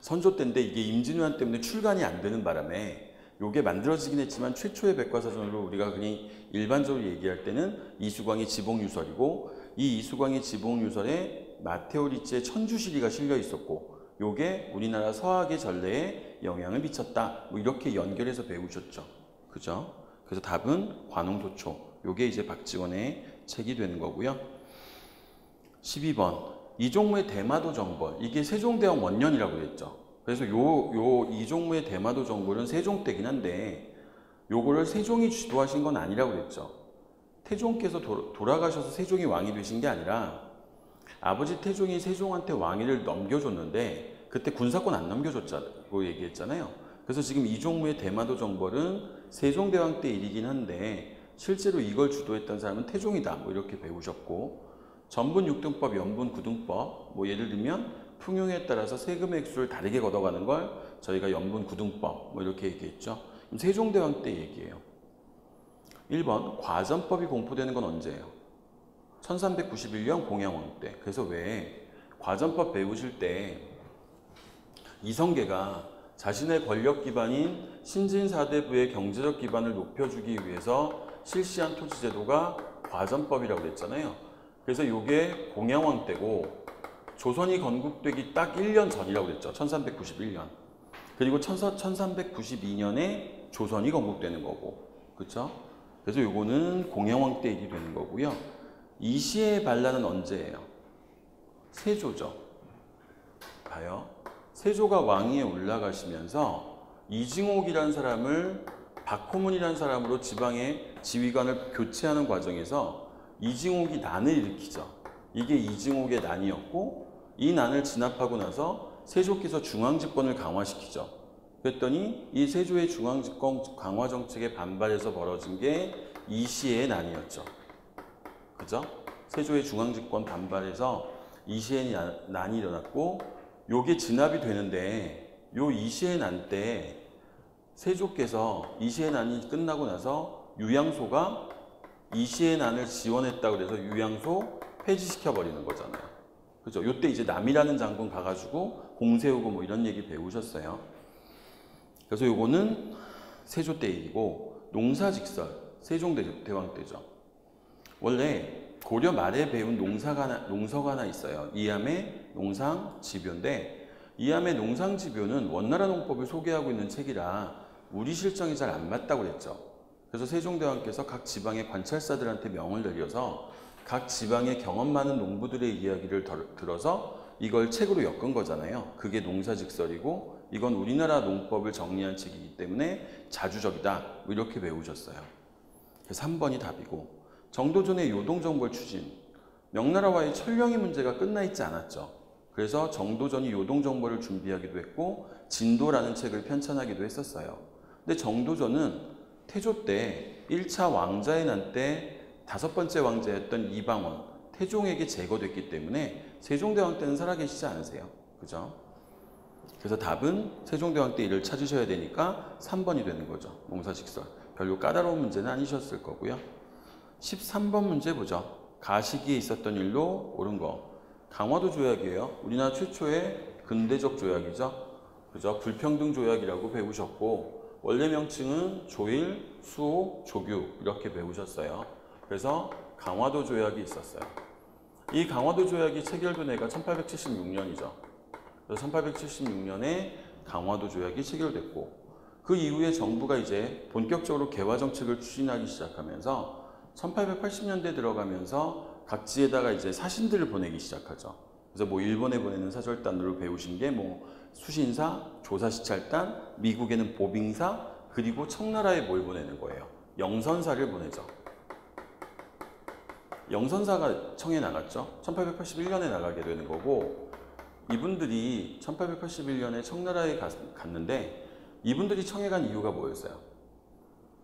선조 때인데 이게 임진왜란 때문에 출간이 안 되는 바람에 요게 만들어지긴 했지만 최초의 백과사전으로 우리가 그냥 일반적으로 얘기할 때는 이수광의 지봉유설이고, 이 이수광의 지봉유설에 마테오 리츠의 천주시리가 실려 있었고 요게 우리나라 서학의 전례에 영향을 미쳤다. 뭐 이렇게 연결해서 배우셨죠. 그죠? 그래서 답은 관홍소초. 요게 이제 박지원의 책이 되는 거고요. 12번. 이종무의 대마도 정벌. 이게 세종대왕 원년이라고 그랬죠. 그래서 요 이종무의 대마도 정벌은 세종 때긴 한데 요거를 세종이 주도하신 건 아니라고 그랬죠. 태종께서 돌아가셔서 세종이 왕이 되신 게 아니라 아버지 태종이 세종한테 왕위를 넘겨줬는데 그때 군사권 안 넘겨줬다고 얘기했잖아요. 그래서 지금 이종무의 대마도 정벌은 세종대왕 때 일이긴 한데 실제로 이걸 주도했던 사람은 태종이다. 뭐 이렇게 배우셨고, 전분 6등법, 연분 9등법, 뭐 예를 들면 풍요에 따라서 세금의 액수를 다르게 걷어가는 걸 저희가 연분 9등법 뭐 이렇게 얘기했죠. 세종대왕 때 얘기예요. 1번. 과전법이 공포되는 건 언제예요? 1391년 공양왕 때. 그래서 왜 과전법 배우실 때 이성계가 자신의 권력 기반인 신진사대부의 경제적 기반을 높여주기 위해서 실시한 토지제도가 과전법이라고 그랬잖아요. 그래서 이게 공양왕 때고 조선이 건국되기 딱 1년 전이라고 그랬죠. 1391년. 그리고 1392년에 조선이 건국되는 거고. 그렇죠? 그래서 요거는 공양왕 때 일이 되는 거고요. 이 시의 반란은 언제예요? 세조죠. 봐요. 세조가 왕위에 올라가시면서 이징옥이라는 사람을 박호문이라는 사람으로 지방의 지휘관을 교체하는 과정에서 이징옥이 난을 일으키죠. 이게 이징옥의 난이었고 이 난을 진압하고 나서 세조께서 중앙집권을 강화시키죠. 그랬더니 이 세조의 중앙집권 강화 정책에 반발해서 벌어진 게 이시의 난이었죠. 그죠? 세조의 중앙집권 반발해서 이시의 난이 일어났고 요게 진압이 되는데 요 이시의 난 때 세조께서 이시의 난이 끝나고 나서 유양소가 이시의 난을 지원했다고 해서 유양소 폐지시켜 버리는 거잖아요. 그죠? 요때 이제 남이라는 장군 가가지고 공 세우고 뭐 이런 얘기 배우셨어요. 그래서 요거는 세조 때 얘기고 농사직설 세종대왕 때죠. 원래 고려 말에 배운 농서가 하나 있어요. 이함의 농상지묘인데 이함의 농상지묘는 원나라 농법을 소개하고 있는 책이라 우리 실정이 잘 안 맞다고 그랬죠. 그래서 세종대왕께서 각 지방의 관찰사들한테 명을 내려서 각 지방의 경험 많은 농부들의 이야기를 들어서 이걸 책으로 엮은 거잖아요. 그게 농사직설이고 이건 우리나라 농법을 정리한 책이기 때문에 자주적이다. 이렇게 배우셨어요. 그래서 3번이 답이고 정도전의 요동정벌 추진 명나라와의 천령의 문제가 끝나 있지 않았죠. 그래서 정도전이 요동정벌을 준비하기도 했고 진도라는 책을 편찬하기도 했었어요. 근데 정도전은 태조 때 1차 왕자의 난 때 5번째 왕자였던 이방원 태종에게 제거됐기 때문에 세종대왕 때는 살아계시지 않으세요. 그죠? 그래서 답은 세종대왕 때 이를 찾으셔야 되니까 3번이 되는 거죠. 농사직설. 별로 까다로운 문제는 아니셨을 거고요. 13번 문제 보죠. 가시기에 있었던 일로 옳은 거. 강화도 조약이에요. 우리나라 최초의 근대적 조약이죠. 그죠? 불평등 조약이라고 배우셨고 원래 명칭은 조일, 수호, 조규 이렇게 배우셨어요. 그래서 강화도 조약이 있었어요. 이 강화도 조약이 체결된 해가 1876년이죠. 그래서 1876년에 강화도 조약이 체결됐고 그 이후에 정부가 이제 본격적으로 개화 정책을 추진하기 시작하면서 1880년대 들어가면서 각지에다가 이제 사신들을 보내기 시작하죠. 그래서 뭐 일본에 보내는 사절단으로 배우신 게 뭐 수신사, 조사시찰단, 미국에는 보빙사, 그리고 청나라에 뭘 보내는 거예요? 영선사를 보내죠. 영선사가 청에 나갔죠. 1881년에 나가게 되는 거고 이분들이 1881년에 청나라에 갔는데 이분들이 청에 간 이유가 뭐였어요?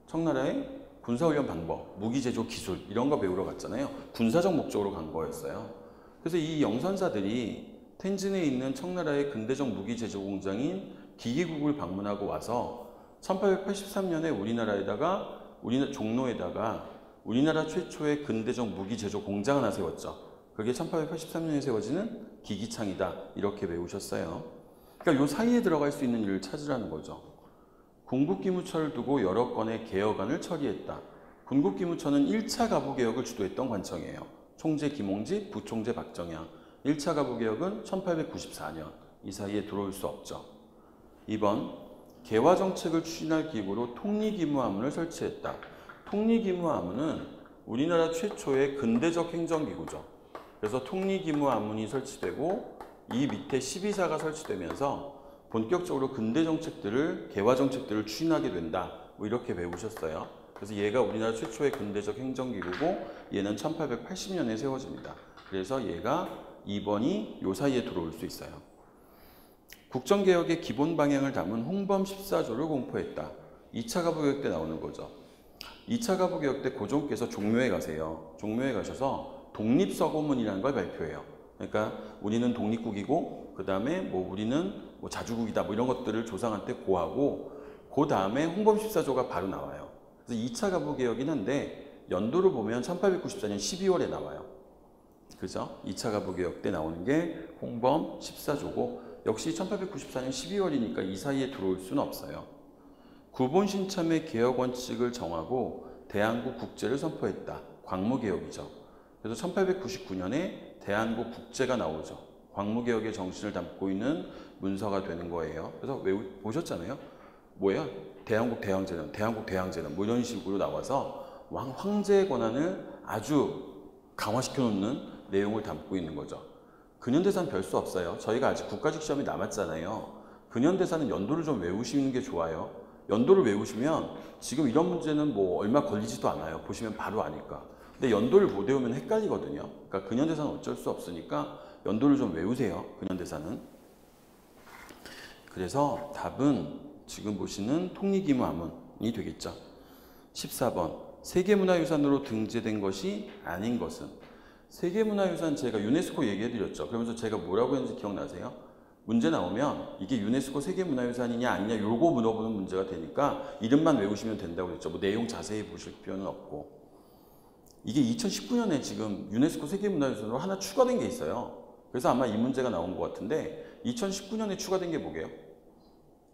청나라의 군사훈련 방법, 무기제조 기술 이런 거 배우러 갔잖아요. 군사적 목적으로 간 거였어요. 그래서 이 영선사들이 텐진에 있는 청나라의 근대적 무기제조 공장인 기계국을 방문하고 와서 1883년에 종로에다가 우리나라 최초의 근대적 무기제조 공장 하나 세웠죠. 그게 1883년에 세워지는 기기창이다. 이렇게 배우셨어요. 그러니까 요 사이에 들어갈 수 있는 일을 찾으라는 거죠. 군국기무처를 두고 여러 건의 개혁안을 처리했다. 군국기무처는 1차 가부개혁을 주도했던 관청이에요. 총재 김홍지, 부총재 박정양. 1차 가부개혁은 1894년. 이 사이에 들어올 수 없죠. 2번, 개화정책을 추진할 기구로 통리기무하문을 설치했다. 통리기무하문은 우리나라 최초의 근대적 행정기구죠. 그래서 통리기무하문이 설치되고 이 밑에 12사가 설치되면서 본격적으로 근대 정책들을 개화 정책들을 추진하게 된다. 뭐 이렇게 배우셨어요. 그래서 얘가 우리나라 최초의 근대적 행정기구고 얘는 1880년에 세워집니다. 그래서 얘가 2번이 요 사이에 들어올 수 있어요. 국정개혁의 기본 방향을 담은 홍범 14조를 공포했다. 2차 가부개혁 때 나오는 거죠. 2차 가부개혁 때 고종께서 종묘에 가세요. 종묘에 가셔서 독립서고문이라는 걸 발표해요. 그러니까 우리는 독립국이고 그 다음에 뭐 우리는 뭐 자주국이다 뭐 이런 것들을 조상한테 고하고 그 다음에 홍범 14조가 바로 나와요. 그래서 2차 가부개혁이긴 한데 연도를 보면 1894년 12월에 나와요. 그죠? 2차 가부개혁 때 나오는 게 홍범 14조고 역시 1894년 12월이니까 이 사이에 들어올 수는 없어요. 구본신참의 개혁 원칙을 정하고 대한국 국제를 선포했다. 광무개혁이죠. 그래서 1899년에 대한국 국제가 나오죠. 광무개혁의 정신을 담고 있는 문서가 되는 거예요. 그래서 보셨잖아요. 뭐야? 대한국 대항제는, 대한국 대항제는 뭐 이런 식으로 나와서 황제의 권한을 아주 강화시켜 놓는 내용을 담고 있는 거죠. 근현대사는 별 수 없어요. 저희가 아직 국가직 시험이 남았잖아요. 근현대사는 연도를 좀 외우시는 게 좋아요. 연도를 외우시면 지금 이런 문제는 뭐 얼마 걸리지도 않아요. 보시면 바로 아니까. 근데 연도를 못 외우면 헷갈리거든요. 그러니까 근현대사는 어쩔 수 없으니까 연도를 좀 외우세요. 근현대사는. 그래서 답은 지금 보시는 통리기무암문이 되겠죠. 14번. 세계문화유산으로 등재된 것이 아닌 것은? 세계문화유산 제가 유네스코 얘기해드렸죠. 그러면서 제가 뭐라고 했는지 기억나세요? 문제 나오면 이게 유네스코 세계문화유산이냐 아니냐 요거 물어보는 문제가 되니까 이름만 외우시면 된다고 했죠. 뭐 내용 자세히 보실 필요는 없고. 이게 2019년에 지금 유네스코 세계문화유산으로 하나 추가된 게 있어요. 그래서 아마 이 문제가 나온 것 같은데 2019년에 추가된 게 뭐게요?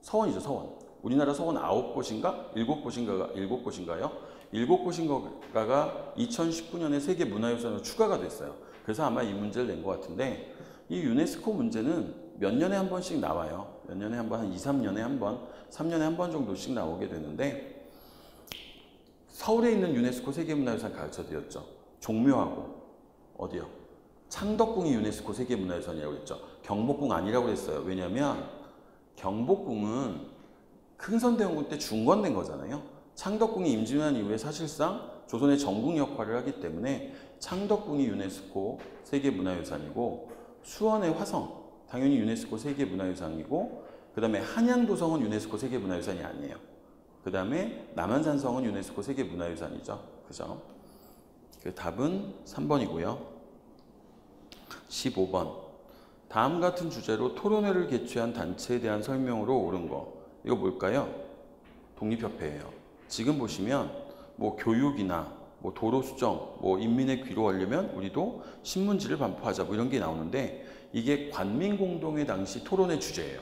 서원이죠, 서원. 우리나라 서원 9곳인가? 7곳인가요? 7곳인가가 2019년에 세계문화유산으로 추가가 됐어요. 그래서 아마 이 문제를 낸 것 같은데 이 유네스코 문제는 몇 년에 한 번씩 나와요. 몇 년에 한 번, 한 2, 3년에 한 번, 3년에 한 번 정도씩 나오게 되는데 서울에 있는 유네스코 세계문화유산 가르쳐드렸죠. 종묘하고 어디요? 창덕궁이 유네스코 세계문화유산이라고 했죠. 경복궁 아니라고 했어요. 왜냐하면 경복궁은 흥선대원군 때 중건된 거잖아요. 창덕궁이 임진왜란 이후에 사실상 조선의 전궁 역할을 하기 때문에 창덕궁이 유네스코 세계문화유산이고 수원의 화성 당연히 유네스코 세계문화유산이고 그 다음에 한양도성은 유네스코 세계문화유산이 아니에요. 그 다음에 남한산성은 유네스코 세계문화유산이죠. 그죠? 그 답은 3번이고요. 15번. 다음 같은 주제로 토론회를 개최한 단체에 대한 설명으로 옳은 거. 이거 뭘까요? 독립협회예요. 지금 보시면 뭐 교육이나 뭐 도로 수정, 뭐 인민의 귀로 하려면 우리도 신문지를 반포하자 뭐 이런 게 나오는데 이게 관민공동회 당시 토론회 주제예요.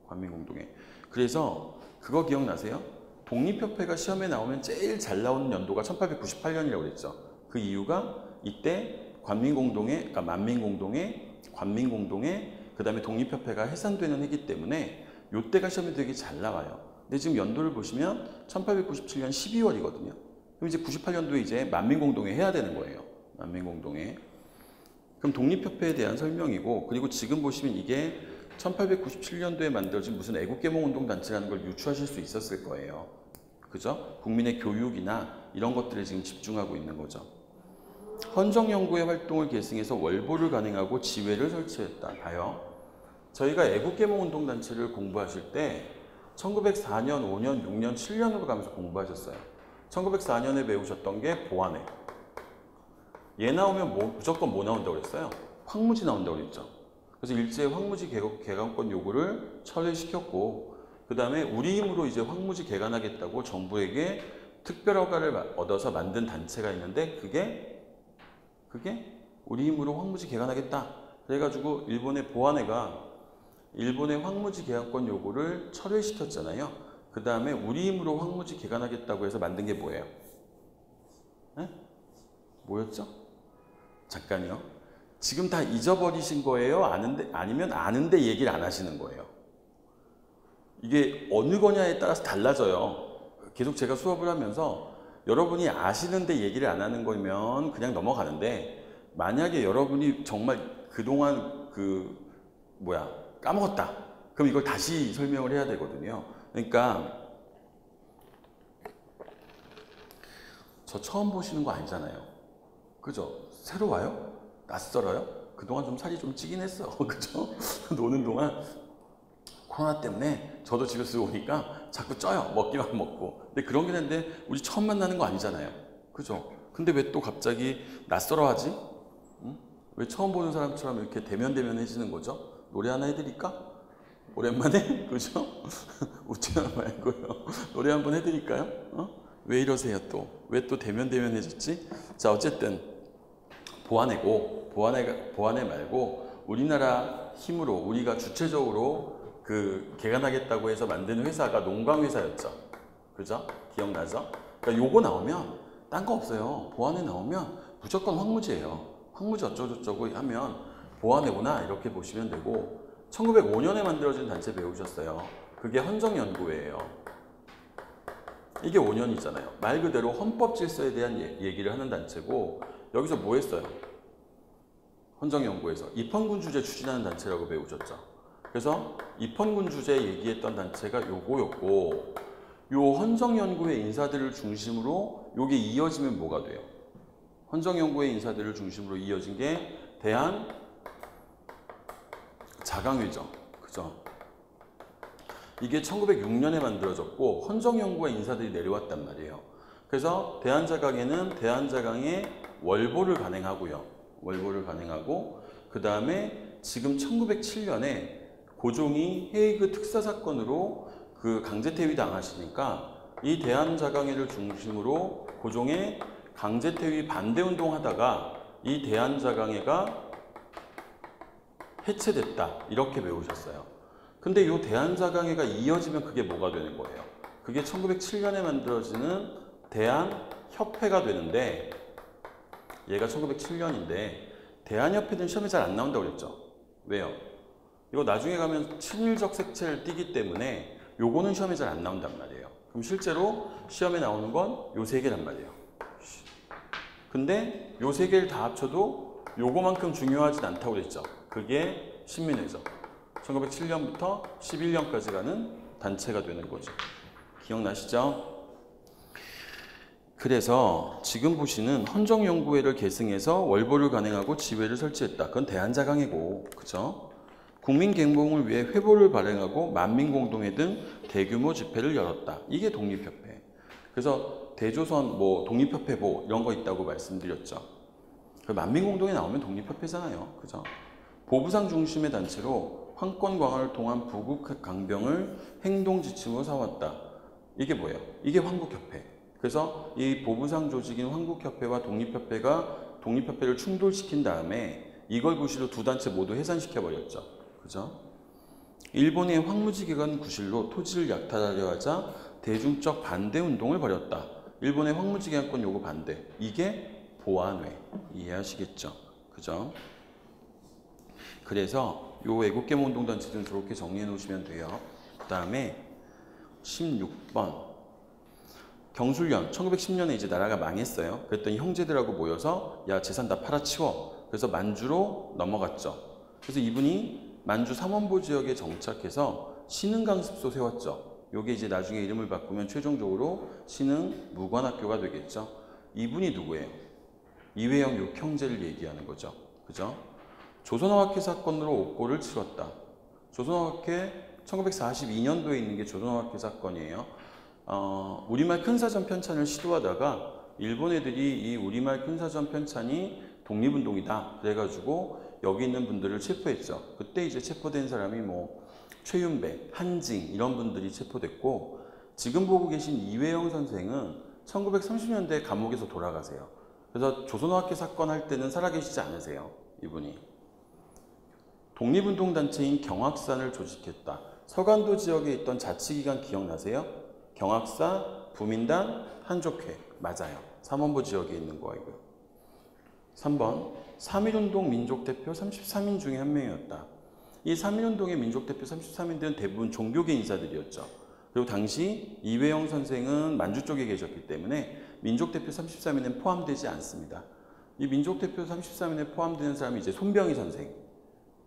관민공동회. 그래서 그거 기억나세요? 독립협회가 시험에 나오면 제일 잘 나오는 연도가 1898년이라고 그랬죠. 그 이유가 이때 관민공동회, 그러니까 만민공동회, 관민공동회, 그 다음에 독립협회가 해산되는 해기 때문에 이때가 시험에 되게 잘 나와요. 근데 지금 연도를 보시면 1897년 12월이거든요. 그럼 이제 98년도에 이제 만민공동회 해야 되는 거예요. 만민공동회. 그럼 독립협회에 대한 설명이고, 그리고 지금 보시면 이게 1897년도에 만들어진 무슨 애국개몽운동단체라는 걸 유추하실 수 있었을 거예요. 그죠? 국민의 교육이나 이런 것들에 지금 집중하고 있는 거죠. 헌정연구회 활동을 계승해서 월보를 간행하고 지회를 설치했다. 봐요. 저희가 애국개몽운동단체를 공부하실 때 1904년, 5년, 6년, 7년으로 가면서 공부하셨어요. 1904년에 배우셨던 게 보안회. 얘 나오면 무조건 뭐 나온다고 그랬어요? 황무지 나온다고 그랬죠. 그래서 일제 황무지 개간권 요구를 철회시켰고, 그 다음에 우리 힘으로 이제 황무지 개간하겠다고 정부에게 특별허가를 얻어서 만든 단체가 있는데 그게 우리 힘으로 황무지 개간하겠다. 그래가지고 일본의 보안회가 일본의 황무지 개간권 요구를 철회시켰잖아요. 그 다음에 우리 힘으로 황무지 개간하겠다고 해서 만든 게 뭐예요? 네? 뭐였죠? 잠깐요. 지금 다 잊어버리신 거예요? 아니면 아는데 얘기를 안 하시는 거예요? 이게 어느 거냐에 따라서 달라져요. 계속 제가 수업을 하면서 여러분이 아시는데 얘기를 안 하는 거면 그냥 넘어가는데, 만약에 여러분이 정말 그동안 까먹었다. 그럼 이걸 다시 설명을 해야 되거든요. 그러니까 저 처음 보시는 거 아니잖아요. 그죠? 새로 와요? 낯설어요? 그동안 좀 살이 좀 찌긴 했어. 그죠? 노는 동안 코로나 때문에 저도 집에서 오니까 자꾸 쪄요. 먹기만 먹고. 근데 그런 게 있는데 우리 처음 만나는 거 아니잖아요. 그죠? 근데 왜 또 갑자기 낯설어 하지? 응? 왜 처음 보는 사람처럼 이렇게 대면해지는 거죠? 노래 하나 해드릴까? 오랜만에? 그죠? 웃지 말고요. 노래 한번 해드릴까요? 왜 이러세요 또? 왜 또 대면해졌지? 자, 어쨌든 보안회고, 보안회 말고 우리나라 힘으로 우리가 주체적으로 개간하겠다고 해서 만든 회사가 농광회사였죠. 그죠? 기억나죠? 그러니까 요거 나오면 딴 거 없어요. 보안회 나오면 무조건 황무지예요. 황무지 어쩌고저쩌고 하면 보안회구나 이렇게 보시면 되고, 1905년에 만들어진 단체 배우셨어요. 그게 헌정연구회예요. 이게 5년이잖아요. 말 그대로 헌법 질서에 대한 얘기를 하는 단체고, 여기서 뭐 했어요? 헌정연구에서 입헌군 주제 추진하는 단체라고 배우셨죠. 그래서 입헌군 주제 얘기했던 단체가 요거였고, 요 헌정연구회 인사들을 중심으로 요게 이어지면 뭐가 돼요? 헌정연구회 인사들을 중심으로 이어진 게 대한자강회죠. 그죠? 이게 1906년에 만들어졌고 헌정연구회 인사들이 내려왔단 말이에요. 그래서 대한자강회는 대한자강의 월보를 간행하고요. 월보를 간행하고 그 다음에 지금 1907년에 고종이 헤이그 특사사건으로 그 강제퇴위 당하시니까 이 대한자강회를 중심으로 고종의 강제퇴위 반대운동 하다가 이 대한자강회가 해체됐다. 이렇게 배우셨어요. 근데 이 대한자강회가 이어지면 그게 뭐가 되는 거예요? 그게 1907년에 만들어지는 대한협회가 되는데 얘가 1907년인데 대한협회는 시험에 잘 안 나온다고 그랬죠. 왜요? 이거 나중에 가면 친일적 색채를 띠기 때문에 요거는 시험에 잘 안 나온단 말이에요. 그럼 실제로 시험에 나오는 건 요 세 개란 말이에요. 근데 요 세 개를 다 합쳐도 요거만큼 중요하진 않다고 그랬죠. 그게 신민회죠. 1907년부터 11년까지 가는 단체가 되는 거죠. 기억나시죠? 그래서 지금 보시는 헌정연구회를 계승해서 월보를 간행하고 지회를 설치했다. 그건 대한자강회고, 그죠? 국민갱복을 위해 회보를 발행하고 만민공동회 등 대규모 집회를 열었다. 이게 독립협회. 그래서 대조선 뭐 독립협회보 이런 거 있다고 말씀드렸죠. 그 만민공동회 나오면 독립협회잖아요. 그죠? 보부상 중심의 단체로 황권 강화를 통한 부국 강병을 행동 지침으로 삼았다. 이게 뭐예요? 이게 황국협회. 그래서 이 보부상 조직인 황국협회와 독립협회가 독립협회를 충돌시킨 다음에 이걸 구실로 두 단체 모두 해산시켜버렸죠. 그죠? 일본의 황무지기관 구실로 토지를 약탈하려 하자 대중적 반대 운동을 벌였다. 일본의 황무지기관권 요구 반대. 이게 보안회. 이해하시겠죠? 그죠? 그래서 요 애국계몽운동단체들은 저렇게 정리해 놓으시면 돼요. 그 다음에 16번. 경술련 1910년에 이제 나라가 망했어요. 그랬더니 형제들하고 모여서 야 재산 다 팔아치워. 그래서 만주로 넘어갔죠. 그래서 이분이 만주 삼원보 지역에 정착해서 신흥강습소 세웠죠. 요게 이제 나중에 이름을 바꾸면 최종적으로 신흥 무관학교가 되겠죠. 이분이 누구예요? 이회영 육형제를 얘기하는 거죠. 그죠? 조선어학회 사건으로 옥고를 치렀다. 조선어학회 1942년도에 있는 게 조선어학회 사건이에요. 우리말 큰사전 편찬을 시도하다가 일본 애들이 이 우리말 큰사전 편찬이 독립운동이다. 그래가지고 여기 있는 분들을 체포했죠. 그때 이제 체포된 사람이 뭐 최윤배, 한징 이런 분들이 체포됐고 지금 보고 계신 이회영 선생은 1930년대 감옥에서 돌아가세요. 그래서 조선어학회 사건 할 때는 살아계시지 않으세요. 이분이. 독립운동단체인 경학산을 조직했다. 서간도 지역에 있던 자치기관 기억나세요? 경학사, 부민단, 한족회. 맞아요. 삼원보 지역에 있는 거이고요. 3번. 3.1운동 민족대표 33인 중에 한 명이었다. 이 3.1운동의 민족대표 33인들은 대부분 종교계 인사들이었죠. 그리고 당시 이회영 선생은 만주 쪽에 계셨기 때문에 민족대표 33인에 포함되지 않습니다. 이 민족대표 33인에 포함되는 사람이 이제 손병희 선생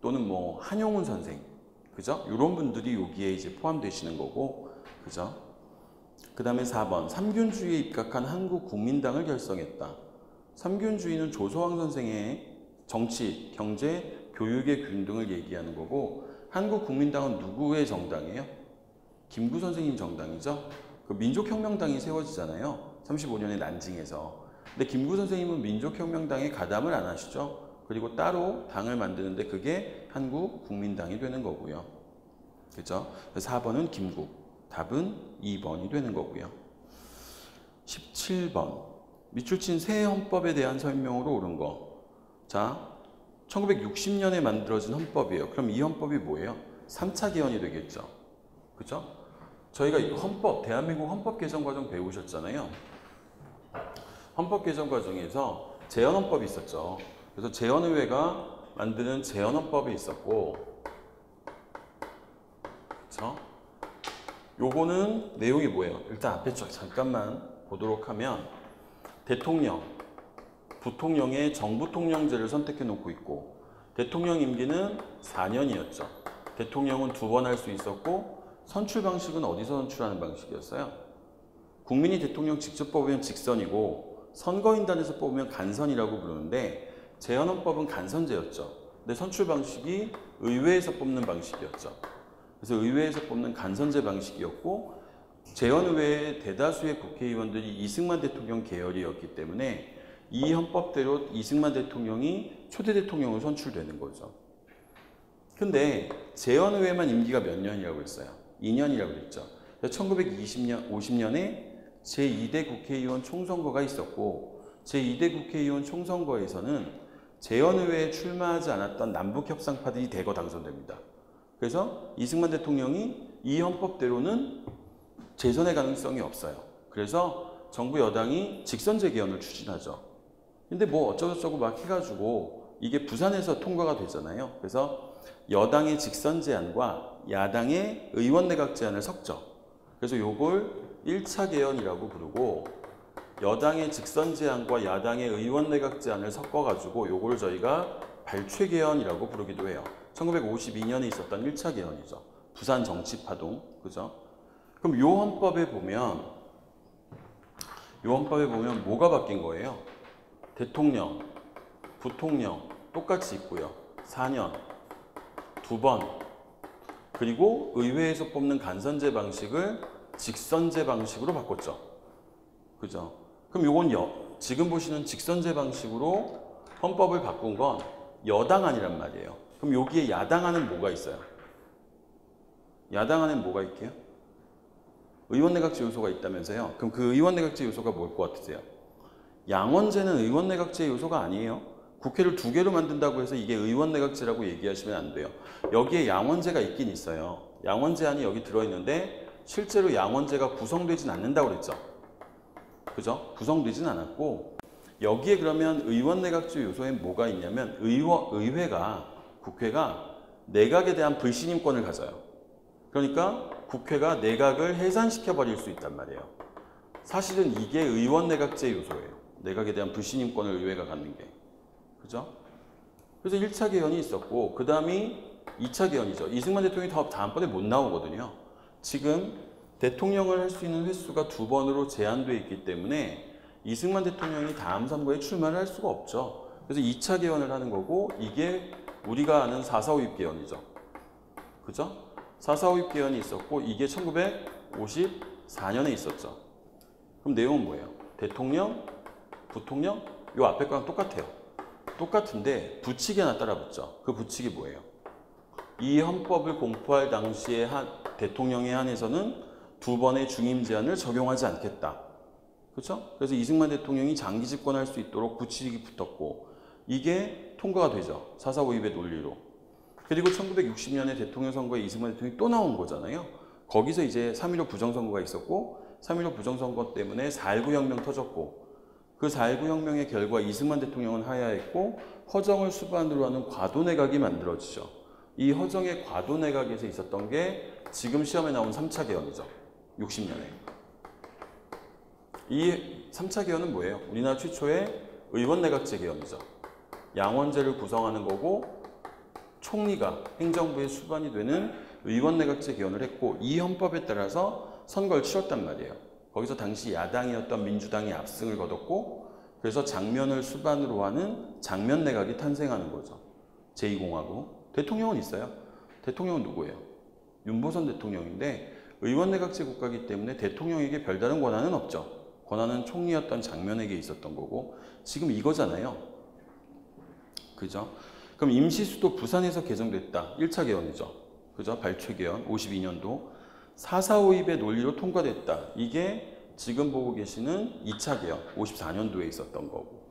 또는 뭐 한용운 선생, 그죠? 이런 분들이 여기에 이제 포함되시는 거고, 그죠? 그 다음에 4번. 삼균주의에 입각한 한국국민당을 결성했다. 삼균주의는 조소왕 선생의 정치, 경제, 교육의 균등을 얘기하는 거고 한국국민당은 누구의 정당이에요? 김구 선생님 정당이죠. 그 민족혁명당이 세워지잖아요. 35년에 난징에서. 근데 김구 선생님은 민족혁명당에 가담을 안 하시죠. 그리고 따로 당을 만드는데 그게 한국국민당이 되는 거고요. 그죠? 4번은 김국. 답은 2번이 되는 거고요. 17번. 미추친 새 헌법에 대한 설명으로 옳은 거. 자, 1960년에 만들어진 헌법이에요. 그럼 이 헌법이 뭐예요? 3차 개헌이 되겠죠. 그죠? 저희가 이 헌법, 대한민국 헌법 개정 과정 배우셨잖아요. 헌법 개정 과정에서 제헌헌법이 있었죠. 그래서 제헌의회가 만드는 제헌헌법이 있었고, 그쵸? 요거는 내용이 뭐예요? 일단 앞에 잠깐만 보도록 하면 대통령, 부통령의 정부통령제를 선택해 놓고 있고 대통령 임기는 4년이었죠. 대통령은 2번 할 수 있었고 선출 방식은 어디서 선출하는 방식이었어요? 국민이 대통령 직접 뽑으면 직선이고 선거인단에서 뽑으면 간선이라고 부르는데 제헌헌법은 간선제였죠. 근데 선출 방식이 의회에서 뽑는 방식이었죠. 그래서 의회에서 뽑는 간선제 방식이었고 제헌의회의 대다수의 국회의원들이 이승만 대통령 계열이었기 때문에 이 헌법대로 이승만 대통령이 초대 대통령으로 선출되는 거죠. 근데 제헌의회만 임기가 몇 년이라고 했어요? 2년이라고 했죠. 1950년에 제2대 국회의원 총선거가 있었고 제2대 국회의원 총선거에서는 제헌의회에 출마하지 않았던 남북협상파들이 대거 당선됩니다. 그래서 이승만 대통령이 이 헌법대로는 재선의 가능성이 없어요. 그래서 정부 여당이 직선제 개헌을 추진하죠. 근데 뭐 어쩌고저쩌고 막 해가지고 이게 부산에서 통과가 되잖아요. 그래서 여당의 직선 제안과 야당의 의원 내각 제안을 섞죠. 그래서 요걸 1차 개헌이라고 부르고 여당의 직선 제안과 야당의 의원 내각 제안을 섞어가지고 요걸 저희가 발췌 개헌이라고 부르기도 해요. 1952년에 있었던 1차 개헌이죠. 부산 정치파동, 그죠? 그럼 요 헌법에 보면 뭐가 바뀐 거예요? 대통령, 부통령 똑같이 있고요. 4년, 2번. 그리고 의회에서 뽑는 간선제 방식을 직선제 방식으로 바꿨죠. 그죠? 그럼 요건 지금 보시는 직선제 방식으로 헌법을 바꾼 건 여당안이란 말이에요. 그럼 여기에 야당안은 뭐가 있어요? 야당안엔 뭐가 있게요? 의원내각제 요소가 있다면서요? 그럼 그 의원내각제 요소가 뭘 것 같으세요? 양원제는 의원내각제 요소가 아니에요. 국회를 2개로 만든다고 해서 이게 의원내각제라고 얘기하시면 안 돼요. 여기에 양원제가 있긴 있어요. 양원제안이 여기 들어있는데 실제로 양원제가 구성되진 않는다고 그랬죠. 그죠? 구성되진 않았고 여기에 그러면 의원내각제 요소엔 뭐가 있냐면 국회가 내각에 대한 불신임권을 가져요. 그러니까 국회가 내각을 해산시켜버릴 수 있단 말이에요. 사실은 이게 의원내각제 요소예요. 내각에 대한 불신임권을 의회가 갖는 게. 그죠? 그래서 1차 개헌이 있었고 그 다음이 2차 개헌이죠. 이승만 대통령이 다음번에 못 나오거든요. 지금 대통령을 할 수 있는 횟수가 2번으로 제한되어 있기 때문에 이승만 대통령이 다음 선거에 출마를 할 수가 없죠. 그래서 2차 개헌을 하는 거고 이게 우리가 아는 4.4 5.입 개헌이죠. 그죠? 4.4 5.입 개헌이 있었고 이게 1954년에 있었죠. 그럼 내용은 뭐예요? 대통령, 부통령, 요 앞에 거랑 똑같아요. 똑같은데 부칙이 하나 따라붙죠. 그 부칙이 뭐예요? 이 헌법을 공포할 당시에 대통령에 한해서는 2번의 중임 제한을 적용하지 않겠다. 그렇죠? 그래서 이승만 대통령이 장기 집권할 수 있도록 부칙이 붙었고 이게 통과가 되죠. 4.4 5.입의 논리로. 그리고 1960년에 대통령 선거에 이승만 대통령이 또 나온 거잖아요. 거기서 이제 3.15 부정선거가 있었고 3.15 부정선거 때문에 4.19 혁명 터졌고 그 4.19 혁명의 결과 이승만 대통령은 하야했고 허정을 수반으로 하는 과도내각이 만들어지죠. 이 허정의 과도내각에서 있었던 게 지금 시험에 나온 3차 개헌이죠. 60년에. 이 3차 개헌은 뭐예요? 우리나라 최초의 의원내각제 개헌이죠. 양원제를 구성하는 거고 총리가 행정부의 수반이 되는 의원내각제 개헌을 했고 이 헌법에 따라서 선거를 치렀단 말이에요. 거기서 당시 야당이었던 민주당이 압승을 거뒀고 그래서 장면을 수반으로 하는 장면내각이 탄생하는 거죠. 제2공화국. 대통령은 있어요. 대통령은 누구예요? 윤보선 대통령인데 의원내각제 국가이기 때문에 대통령에게 별다른 권한은 없죠. 권한은 총리였던 장면에게 있었던 거고 지금 이거잖아요. 그죠? 그럼 임시수도 부산에서 개정됐다. 1차 개헌이죠. 그죠? 발췌 개헌 52년도 4.4 5.입의 논리로 통과됐다. 이게 지금 보고 계시는 2차 개헌 54년도에 있었던 거고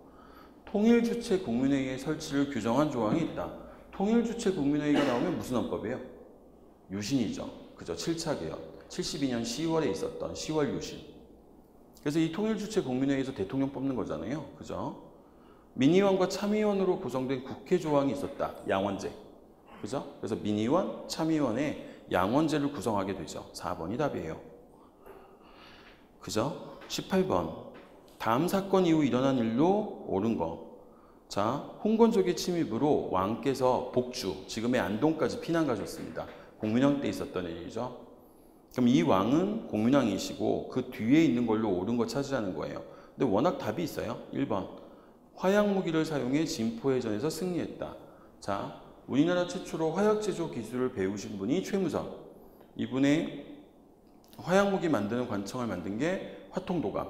통일주체 국민회의의 설치를 규정한 조항이 있다. 통일주체 국민회의가 나오면 무슨 헌법이에요? 유신이죠. 그죠? 7차 개헌 72년 10월에 있었던 10월 유신. 그래서 이 통일주체 국민회의에서 대통령 뽑는 거잖아요. 그죠? 민의원과 참의원으로 구성된 국회 조항이 있었다. 양원제. 그죠? 그래서 민의원, 참의원의 양원제를 구성하게 되죠. 4번이 답이에요. 그죠? 18번. 다음 사건 이후 일어난 일로 옳은 거. 자, 홍건조의 침입으로 왕께서 복주, 지금의 안동까지 피난 가셨습니다. 공민왕 때 있었던 일이죠. 그럼 이 왕은 공민왕이시고 그 뒤에 있는 걸로 옳은 거 찾으라는 거예요. 근데 워낙 답이 있어요. 1번. 화약 무기를 사용해 진포해전에서 승리했다. 자, 우리나라 최초로 화약 제조 기술을 배우신 분이 최무선. 이분의 화약 무기 만드는 관청을 만든 게 화통도감.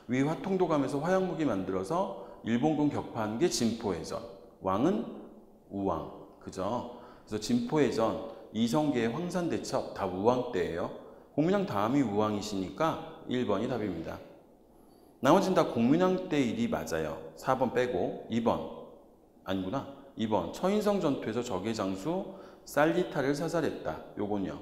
위 화통도감에서 화약 무기 만들어서 일본군 격파한 게 진포해전. 왕은 우왕. 그죠? 그래서 진포해전, 이성계의 황산대첩 다 우왕 때예요. 공민왕 다음이 우왕이시니까 1번이 답입니다. 나머지는 다 공민왕 때 일이 맞아요. 4번 빼고 2번 아니구나. 2번 처인성 전투에서 적의 장수 살리타를 사살했다. 요건요.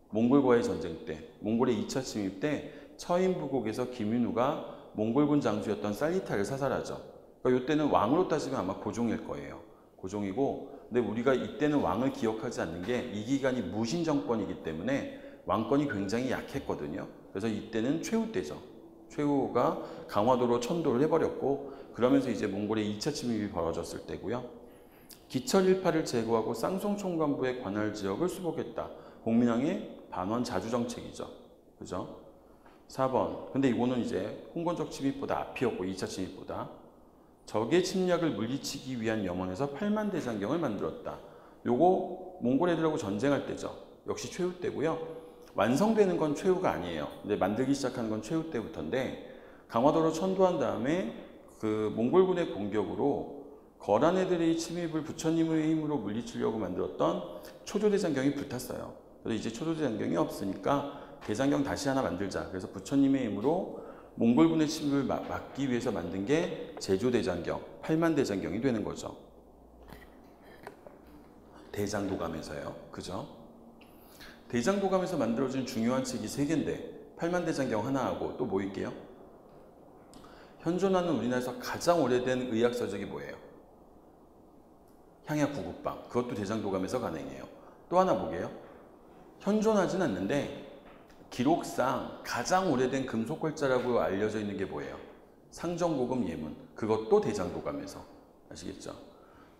몽골과의 전쟁 때, 몽골의 2차 침입 때 처인부국에서 김윤우가 몽골군 장수였던 살리타를 사살하죠. 그러니까 이때는 왕으로 따지면 아마 고종일 거예요. 고종이고, 근데 우리가 이때는 왕을 기억하지 않는 게 이 기간이 무신 정권이기 때문에 왕권이 굉장히 약했거든요. 그래서 이때는 최후 때죠. 최후가 강화도로 천도를 해버렸고, 그러면서 이제 몽골의 2차 침입이 벌어졌을 때고요. 기철 일파를 제거하고 쌍송 총관부의 관할 지역을 수복했다. 공민왕의 반원 자주 정책이죠. 그죠? 4번. 근데 이거는 이제 홍건적 침입보다 앞이었고 2차 침입보다. 적의 침략을 물리치기 위한 염원에서 8만 대장경을 만들었다. 요거 몽골 애들하고 전쟁할 때죠. 역시 최후 때고요. 완성되는 건 최후가 아니에요. 근데 만들기 시작하는 건 최후 때부터인데, 강화도로 천도한 다음에 그 몽골군의 공격으로 거란 애들의 침입을 부처님의 힘으로 물리치려고 만들었던 초조대장경이 불탔어요. 그래서 이제 초조대장경이 없으니까 대장경 다시 하나 만들자. 그래서 부처님의 힘으로 몽골군의 침입을 막기 위해서 만든 게 제조대장경, 8만 대장경이 되는 거죠. 대장도감에서요. 그죠? 대장도감에서 만들어진 중요한 책이 3개인데 8만 대장경 하나하고 또 뭐 있게요? 현존하는 우리나라에서 가장 오래된 의학서적이 뭐예요? 향약 구급방. 그것도 대장도감에서 가능해요. 또 하나 보게요. 현존하진 않는데 기록상 가장 오래된 금속걸자라고 알려져 있는 게 뭐예요? 상정고금 예문. 그것도 대장도감에서. 아시겠죠?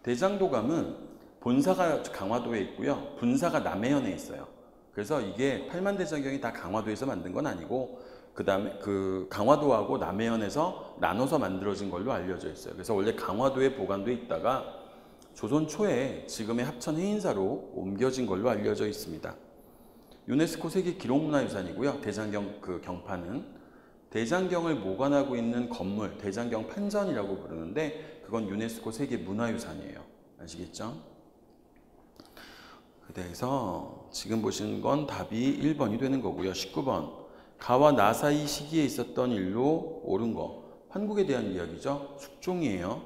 대장도감은 본사가 강화도에 있고요. 분사가 남해안에 있어요. 그래서 이게 8만 대장경이 다 강화도에서 만든 건 아니고, 그 다음에 그 강화도하고 남해안에서 나눠서 만들어진 걸로 알려져 있어요. 그래서 원래 강화도에 보관돼 있다가 조선 초에 지금의 합천 해인사로 옮겨진 걸로 알려져 있습니다. 유네스코 세계 기록문화유산이고요. 대장경 그 경판은 대장경을 보관하고 있는 건물, 대장경 판전이라고 부르는데 그건 유네스코 세계 문화유산이에요. 아시겠죠? 그래서 지금 보시는 건 답이 1번이 되는 거고요. 19번. 가와 나 사이 시기에 있었던 일로 옳은 거. 환국에 대한 이야기죠. 숙종이에요.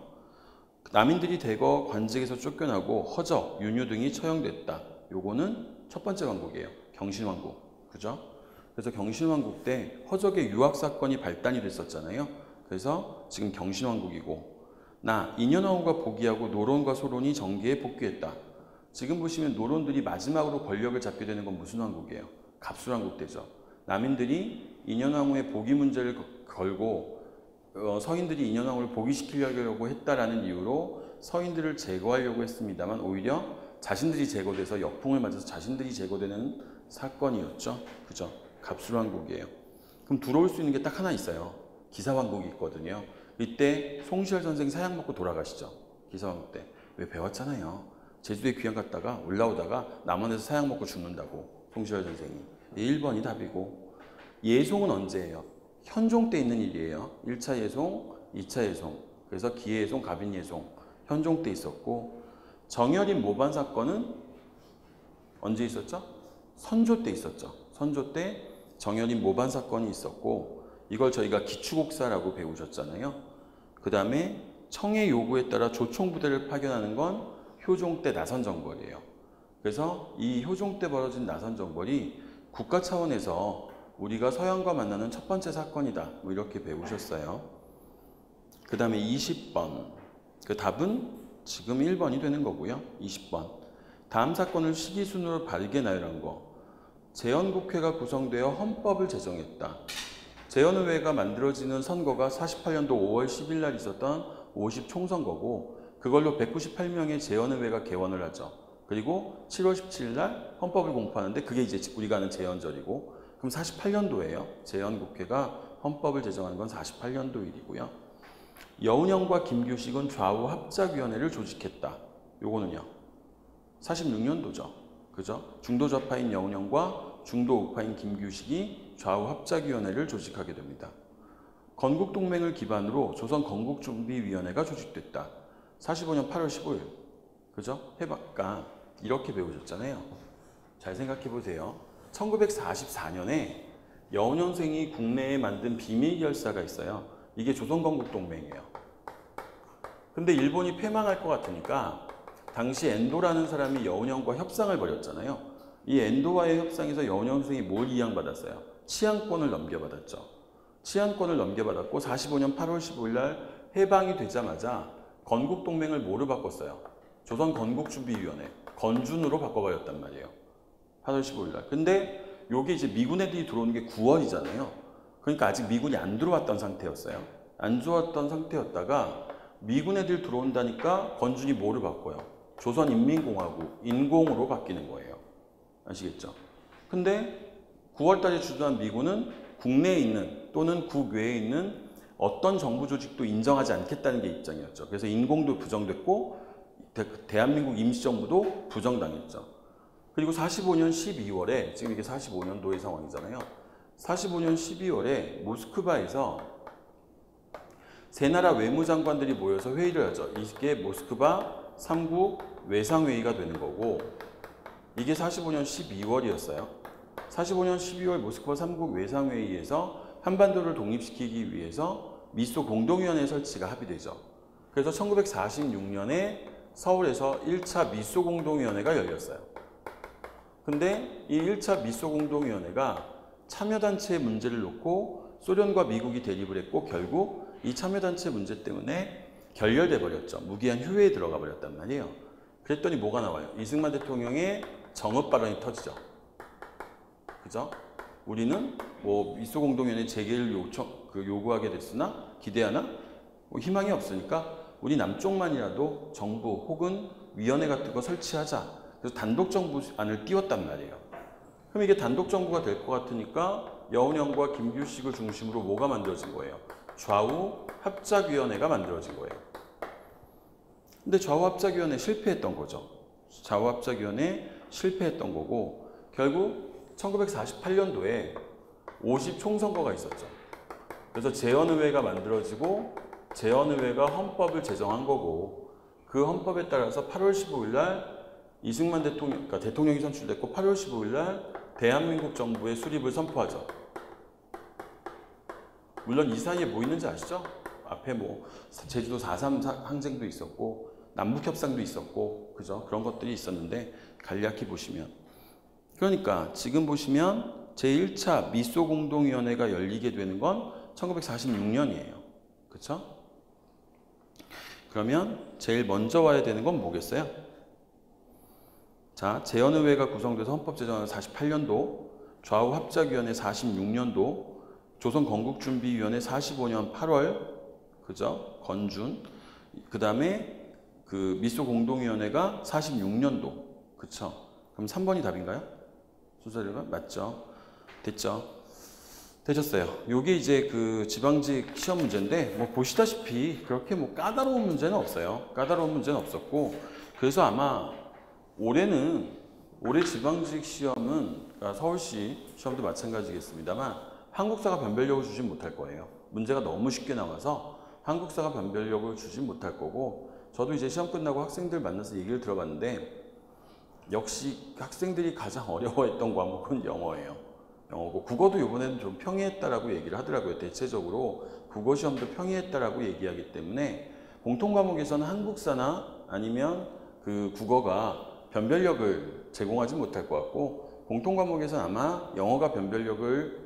남인들이 대거 관직에서 쫓겨나고 허적, 윤유 등이 처형됐다. 요거는 첫 번째 왕국이에요. 경신왕국. 그죠? 그래서 경신왕국 때 허적의 유학 사건이 발단이 됐었잖아요. 그래서 지금 경신왕국이고, 나 인현왕후가 복위하고 노론과 소론이 정계에 복귀했다. 지금 보시면 노론들이 마지막으로 권력을 잡게 되는 건 무슨 왕국이에요? 갑술왕국 때죠. 남인들이 인현왕후의 복위 문제를 걸고 서인들이 인현왕후를 복위시키려고 했다라는 이유로 서인들을 제거하려고 했습니다만 오히려 자신들이 제거돼서 역풍을 맞아서 자신들이 제거되는 사건이었죠. 그죠? 갑술왕국이에요. 그럼 들어올 수 있는 게 딱 하나 있어요. 기사왕국이 있거든요. 이때 송시열 선생 사약 먹고 돌아가시죠. 기사왕국 때. 왜 배웠잖아요. 제주도에 귀향 갔다가 올라오다가 남원에서 사약 먹고 죽는다고. 송시열 선생이. 1번이 답이고, 예송은 언제예요? 현종 때 있는 일이에요. 1차 예송, 2차 예송. 그래서 기예송, 갑인예송. 현종 때 있었고, 정열인 모반 사건은 언제 있었죠? 선조 때 있었죠. 선조 때 정열인 모반 사건이 있었고, 이걸 저희가 기추곡사라고 배우셨잖아요. 그 다음에 청의 요구에 따라 조총부대를 파견하는 건 효종 때 나선정벌이에요. 그래서 이 효종 때 벌어진 나선정벌이 국가 차원에서 우리가 서양과 만나는 첫 번째 사건이다. 뭐 이렇게 배우셨어요. 그 다음에 20번. 그 답은 지금 1번이 되는 거고요. 20번. 다음 사건을 시기순으로 바르게 나열한 거. 재헌국회가 구성되어 헌법을 제정했다. 재헌의회가 만들어지는 선거가 48년도 5월 10일 날 있었던 50총선거고, 그걸로 198명의 재헌의회가 개원을 하죠. 그리고 7월 17일 날 헌법을 공포하는데 그게 이제 우리가 아는 제헌절이고 그럼 48년도예요. 제헌국회가 헌법을 제정하는 건 48년도 일이고요. 여운형과 김규식은 좌우 합작위원회를 조직했다. 요거는요. 46년도죠. 그죠? 중도 좌파인 여운형과 중도 우파인 김규식이 좌우 합작위원회를 조직하게 됩니다. 건국동맹을 기반으로 조선 건국준비위원회가 조직됐다. 45년 8월 15일. 그죠? 해박가 이렇게 배우셨잖아요. 잘 생각해 보세요. 1944년에 여운형생이 국내에 만든 비밀결사가 있어요. 이게 조선건국동맹이에요. 근데 일본이 패망할 것 같으니까 당시 엔도라는 사람이 여운형과 협상을 벌였잖아요. 이 엔도와의 협상에서 여운형생이 뭘 이양받았어요? 치안권을 넘겨받았죠. 치안권을 넘겨받았고 45년 8월 15일 날 해방이 되자마자 건국동맹을 뭐로 바꿨어요? 조선건국준비위원회, 건준으로 바꿔버렸단 말이에요. 8월 15일 날. 근데 요게 이제 미군 애들이 들어오는 게 9월이잖아요. 그러니까 아직 미군이 안 들어왔던 상태였어요. 안 들어왔던 상태였다가 미군 애들 들어온다니까 건준이 뭐를 바꿔요? 조선인민공화국, 인공으로 바뀌는 거예요. 아시겠죠? 근데 9월달에 주둔한 미군은 국내에 있는 또는 국외에 있는 어떤 정부 조직도 인정하지 않겠다는 게 입장이었죠. 그래서 인공도 부정됐고 대한민국 임시정부도 부정당했죠. 그리고 45년 12월에 지금 이게 45년도의 상황이잖아요. 45년 12월에 모스크바에서 세 나라 외무장관들이 모여서 회의를 하죠. 이게 모스크바 3국 외상회의가 되는 거고 이게 45년 12월이었어요. 45년 12월 모스크바 3국 외상회의에서 한반도를 독립시키기 위해서 미소 공동위원회 설치가 합의되죠. 그래서 1946년에 서울에서 1차 미소 공동위원회가 열렸어요. 근데 이 1차 미소 공동위원회가 참여단체의 문제를 놓고 소련과 미국이 대립을 했고 결국 이 참여단체 문제 때문에 결렬돼 버렸죠. 무기한 휴회에 들어가 버렸단 말이에요. 그랬더니 뭐가 나와요? 이승만 대통령의 정읍 발언이 터지죠. 그죠? 우리는 뭐 미소 공동위원회 재개를 요구하게 됐으나 기대하나 뭐 희망이 없으니까 우리 남쪽만이라도 정부 혹은 위원회 같은 거 설치하자. 그래서 단독 정부안을 띄웠단 말이에요. 그럼 이게 단독 정부가 될 것 같으니까 여운형과 김규식을 중심으로 뭐가 만들어진 거예요? 좌우 합작위원회가 만들어진 거예요. 근데 좌우 합작위원회 실패했던 거죠. 좌우 합작위원회 실패했던 거고 결국 1948년도에 50 총선거가 있었죠. 그래서 제헌의회가 만들어지고 제헌의회가 헌법을 제정한 거고 그 헌법에 따라서 8월 15일 날 이승만 대통령, 그러니까 대통령이 선출됐고 8월 15일 날 대한민국 정부의 수립을 선포하죠. 물론 이 사이에 뭐 있는지 아시죠? 앞에 뭐 제주도 4.3 항쟁도 있었고 남북협상도 있었고 그죠? 그런 것들이 있었는데 간략히 보시면 그러니까 지금 보시면 제1차 미소 공동위원회가 열리게 되는 건 1946년이에요. 그렇죠? 그러면 제일 먼저 와야 되는 건 뭐겠어요? 자, 제헌의회가 구성돼서 헌법 제정하는 48년도, 좌우 합작위원회 46년도, 조선 건국준비위원회 45년 8월, 그죠? 건준. 그 다음에 그 미소 공동위원회가 46년도, 그쵸? 그럼 3번이 답인가요? 순서대로가 맞죠? 됐죠? 되셨어요. 요게 이제 그 지방직 시험 문제인데, 뭐 보시다시피 그렇게 뭐 까다로운 문제는 없어요. 까다로운 문제는 없었고, 그래서 아마 올해 지방직 시험은, 그러니까 서울시 시험도 마찬가지겠습니다만, 한국사가 변별력을 주진 못할 거예요. 문제가 너무 쉽게 나와서 한국사가 변별력을 주진 못할 거고, 저도 이제 시험 끝나고 학생들 만나서 얘기를 들어봤는데, 역시 학생들이 가장 어려워했던 과목은 영어예요. 영어고, 국어도 이번에는 좀 평이했다라고 얘기를 하더라고요. 대체적으로 국어 시험도 평이했다라고 얘기하기 때문에 공통 과목에서는 한국사나 아니면 그 국어가 변별력을 제공하지 못할 것 같고, 공통 과목에서는 아마 영어가 변별력을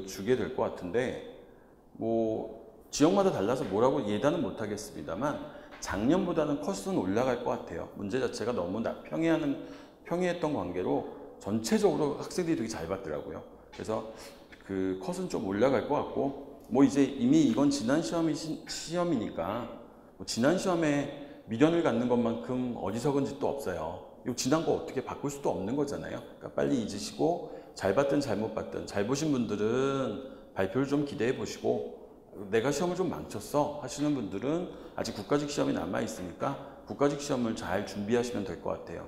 주게 될 것 같은데, 뭐 지역마다 달라서 뭐라고 예단은 못하겠습니다만 작년보다는 컷은 올라갈 것 같아요. 문제 자체가 너무 평이했던 관계로 전체적으로 학생들이 되게 잘 봤더라고요. 그래서 그 컷은 좀 올라갈 것 같고, 뭐 이제 이미 이건 지난 시험이니까 뭐 지난 시험에 미련을 갖는 것만큼 어리석은 짓도 없어요. 이거 지난 거 어떻게 바꿀 수도 없는 거잖아요. 그러니까 빨리 잊으시고 잘 봤든 잘못 봤든 잘 보신 분들은 발표를 좀 기대해 보시고 내가 시험을 좀 망쳤어 하시는 분들은 아직 국가직 시험이 남아 있으니까 국가직 시험을 잘 준비하시면 될 것 같아요.